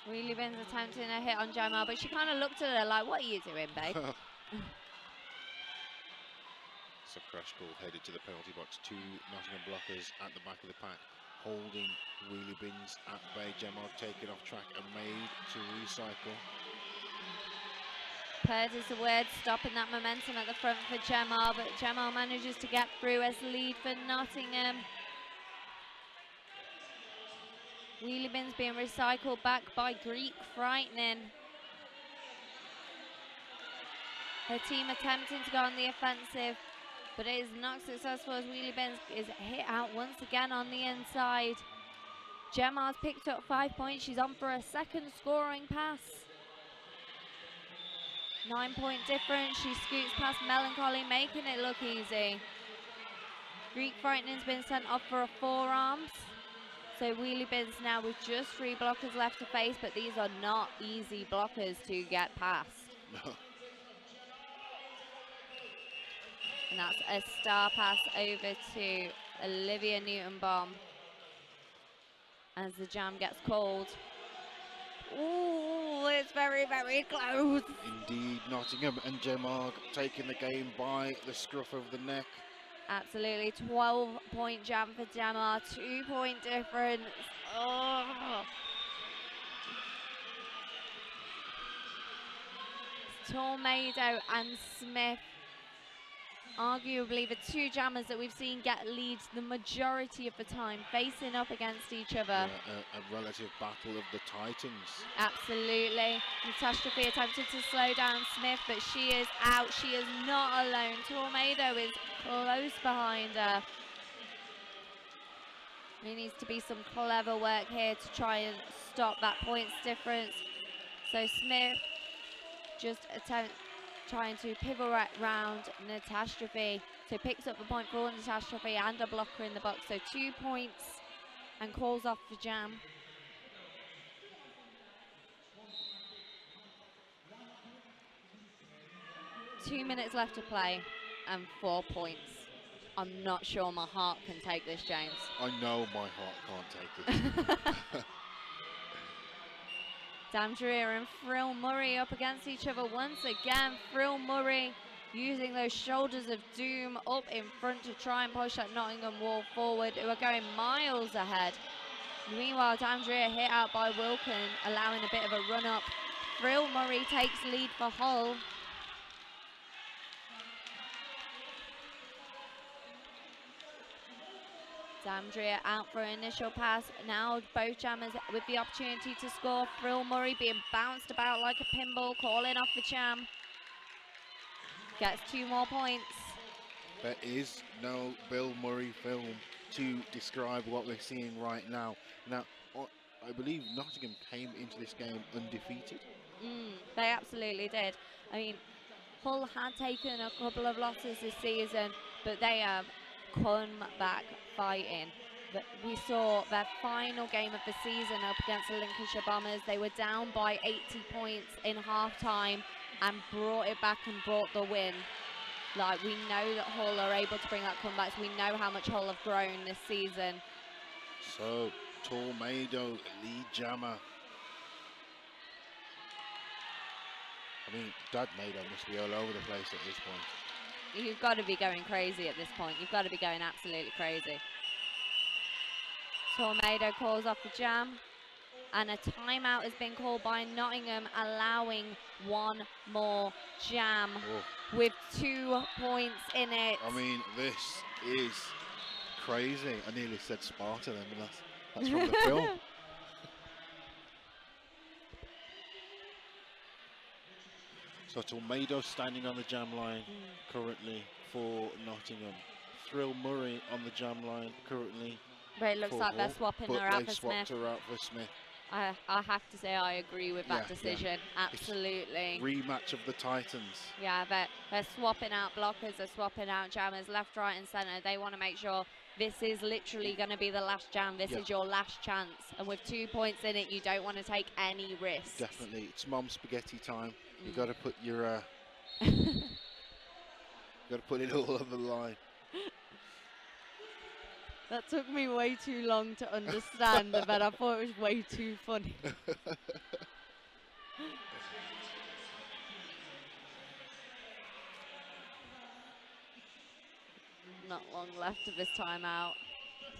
Wheelie Bins attempting a hit on Gemma, but she kind of looked at her like, what are you doing, babe? So crash call headed to the penalty box. 2 Nottingham blockers at the back of the pack, holding Wheelie Bins at bay. Gemma taken off track and made to recycle. Purdy's the word, stopping that momentum at the front for Gemma, but Gemma manages to get through as lead for Nottingham. Wheelie Bins being recycled back by Greek Frightening. Her team attempting to go on the offensive, but it is not successful as Wheelie Bins is hit out once again on the inside. Gemma's picked up 5 points. She's on for a second scoring pass. 9-point difference. She scoots past Melancholy, making it look easy. Greek Frightening's been sent off for a forearms. So Wheelie Bins now with just 3 blockers left to face, but these are not easy blockers to get past. No. And that's a star pass over to Olivia Newton-Baum as the jam gets called. Ooh, it's very, very close. Indeed, Nottingham and Gemma taking the game by the scruff of the neck. Absolutely, 12-point jam for Gemma, 2-point difference. Oh. Tornado and Smith, arguably the two jammers that we've seen get leads the majority of the time, facing up against each other. Yeah, a relative battle of the Titans. Absolutely. Catastrophe attempted to slow down Smith, but she is out. She is not alone. Tornado is close behind her. There needs to be some clever work here to try and stop that points difference. So Smith just trying to pivot round Catastrophe. So picks up the point for Catastrophe and a blocker in the box. So 2 points and calls off the jam. Two minutes left to play and 4 points. I'm not sure my heart can take this, James. I know my heart can't take it. Damdrea and Frill Murray up against each other once again. Frill Murray using those shoulders of doom up in front to try and push that Nottingham wall forward, who are going miles ahead. Meanwhile, Damdrea hit out by Wilkin, allowing a bit of a run up. Frill Murray takes lead for Hull. Damdrea out for an initial pass. Now both jammers with the opportunity to score. Frill Murray being bounced about like a pinball, calling off the jam. Gets 2 more points. There is no Bill Murray film to describe what we're seeing right now. Now, I believe Nottingham came into this game undefeated. They absolutely did. I mean, Hull had taken a couple of losses this season, but they have come back fighting. But we saw their final game of the season up against the Lincolnshire Bombers. They were down by 80 points in half-time and brought it back and brought the win. Like, we know that Hull are able to bring that comeback. We know how much Hull have grown this season. So, Tornado, lead jammer. I mean, Dad Mado must be all over the place at this point. You've got to be going crazy at this point. You've got to be going absolutely crazy. Tornado calls off the jam. And a timeout has been called by Nottingham, allowing one more jam with 2 points in it. I mean, this is crazy. I nearly said Sparta then, but that's from the film. So Tornado standing on the jam line currently for Nottingham. Thrill Murray on the jam line currently. But it looks like they're swapping her out for Smith. Swapped her out for Smith. I have to say I agree with that decision. Yeah. Absolutely. It's rematch of the Titans. Yeah, they're swapping out blockers, they're swapping out jammers left, right and centre. They want to make sure this is literally going to be the last jam. This is your last chance. And with 2 points in it, you don't want to take any risks. Definitely. It's Mom Spaghetti time. You got to put your got to put it all on the line. That took me way too long to understand, but I thought it was way too funny. Not long left of this timeout,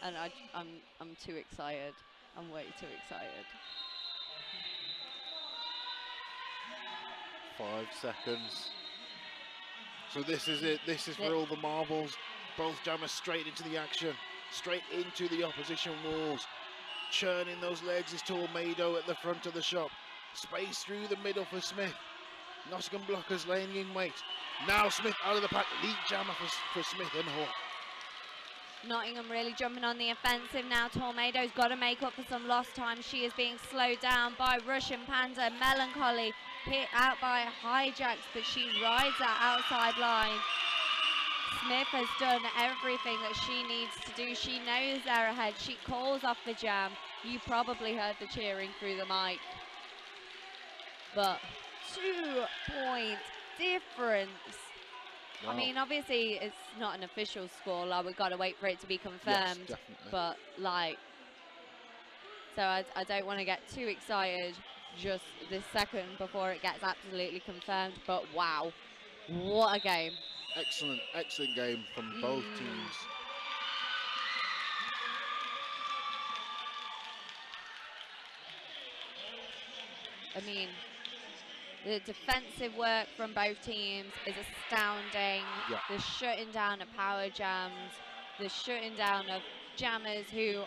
and I'm too excited. I'm way too excited. 5 seconds. So this is it. This is for all the marbles. Both jammers straight into the action. Straight into the opposition walls. Churning those legs is Tornado at the front of the shop. Space through the middle for Smith. Nottingham blockers laying in wait. Now Smith out of the pack. Lead jammer for Smith and Hall. Nottingham really jumping on the offensive now. Tornado's got to make up for some lost time. She is being slowed down by Russian Panda. Melancholy hit out by Hijacks, but she rides that outside line. Smith has done everything that she needs to do. She knows they're ahead. She calls off the jam. You probably heard the cheering through the mic. But 2 point difference. Wow. I mean, obviously, it's not an official score. Like, we've got to wait for it to be confirmed. Yes, definitely. But, like, so I don't want to get too excited just this second before it gets absolutely confirmed. But, wow, what a game. Excellent, excellent game from both teams. I mean, the defensive work from both teams is astounding. Yeah. The shutting down of power jams, the shutting down of jammers who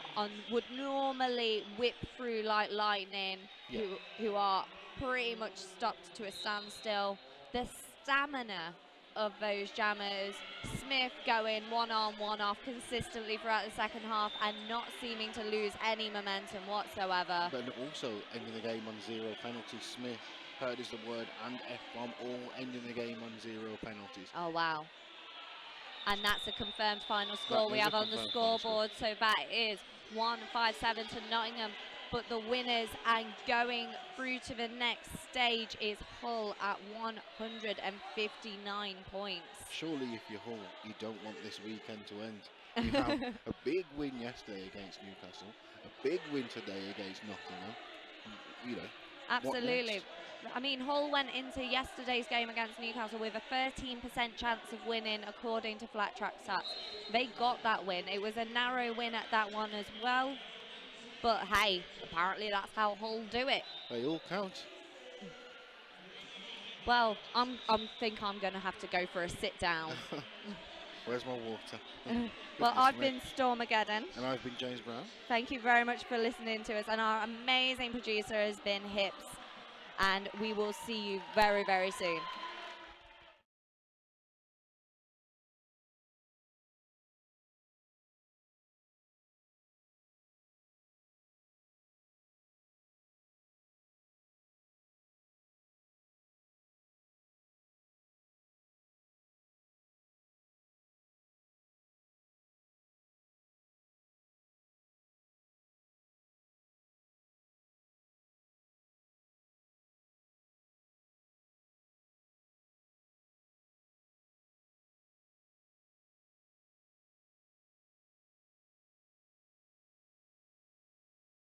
would normally whip through like lightning, Yeah. who are pretty much stopped to a standstill. The stamina of those jammers, Smith going one on, one off consistently throughout the second half and not seeming to lose any momentum whatsoever. But also ending the game on 0 penalties. Smith, heard is the word, and F-bomb all ending the game on 0 penalties. Oh, wow. And that's a confirmed final score we have on the scoreboard. So that is 1-5-7 to Nottingham. But the winners and going through to the next stage is Hull at 159 points. Surely if you're Hull, you don't want this weekend to end. You have a big win yesterday against Newcastle, a big win today against Nottingham. You know, absolutely. I mean, Hull went into yesterday's game against Newcastle with a 13% chance of winning according to Flat Track Stats. They got that win. It was a narrow win at that one as well. But hey, apparently that's how Hull do it. They all count. Well, think I'm going to have to go for a sit down. Where's my water? Well, I've been Stormageddon. And I've been James Brown. Thank you very much for listening to us. And our amazing producer has been Hips. And we will see you very, very soon.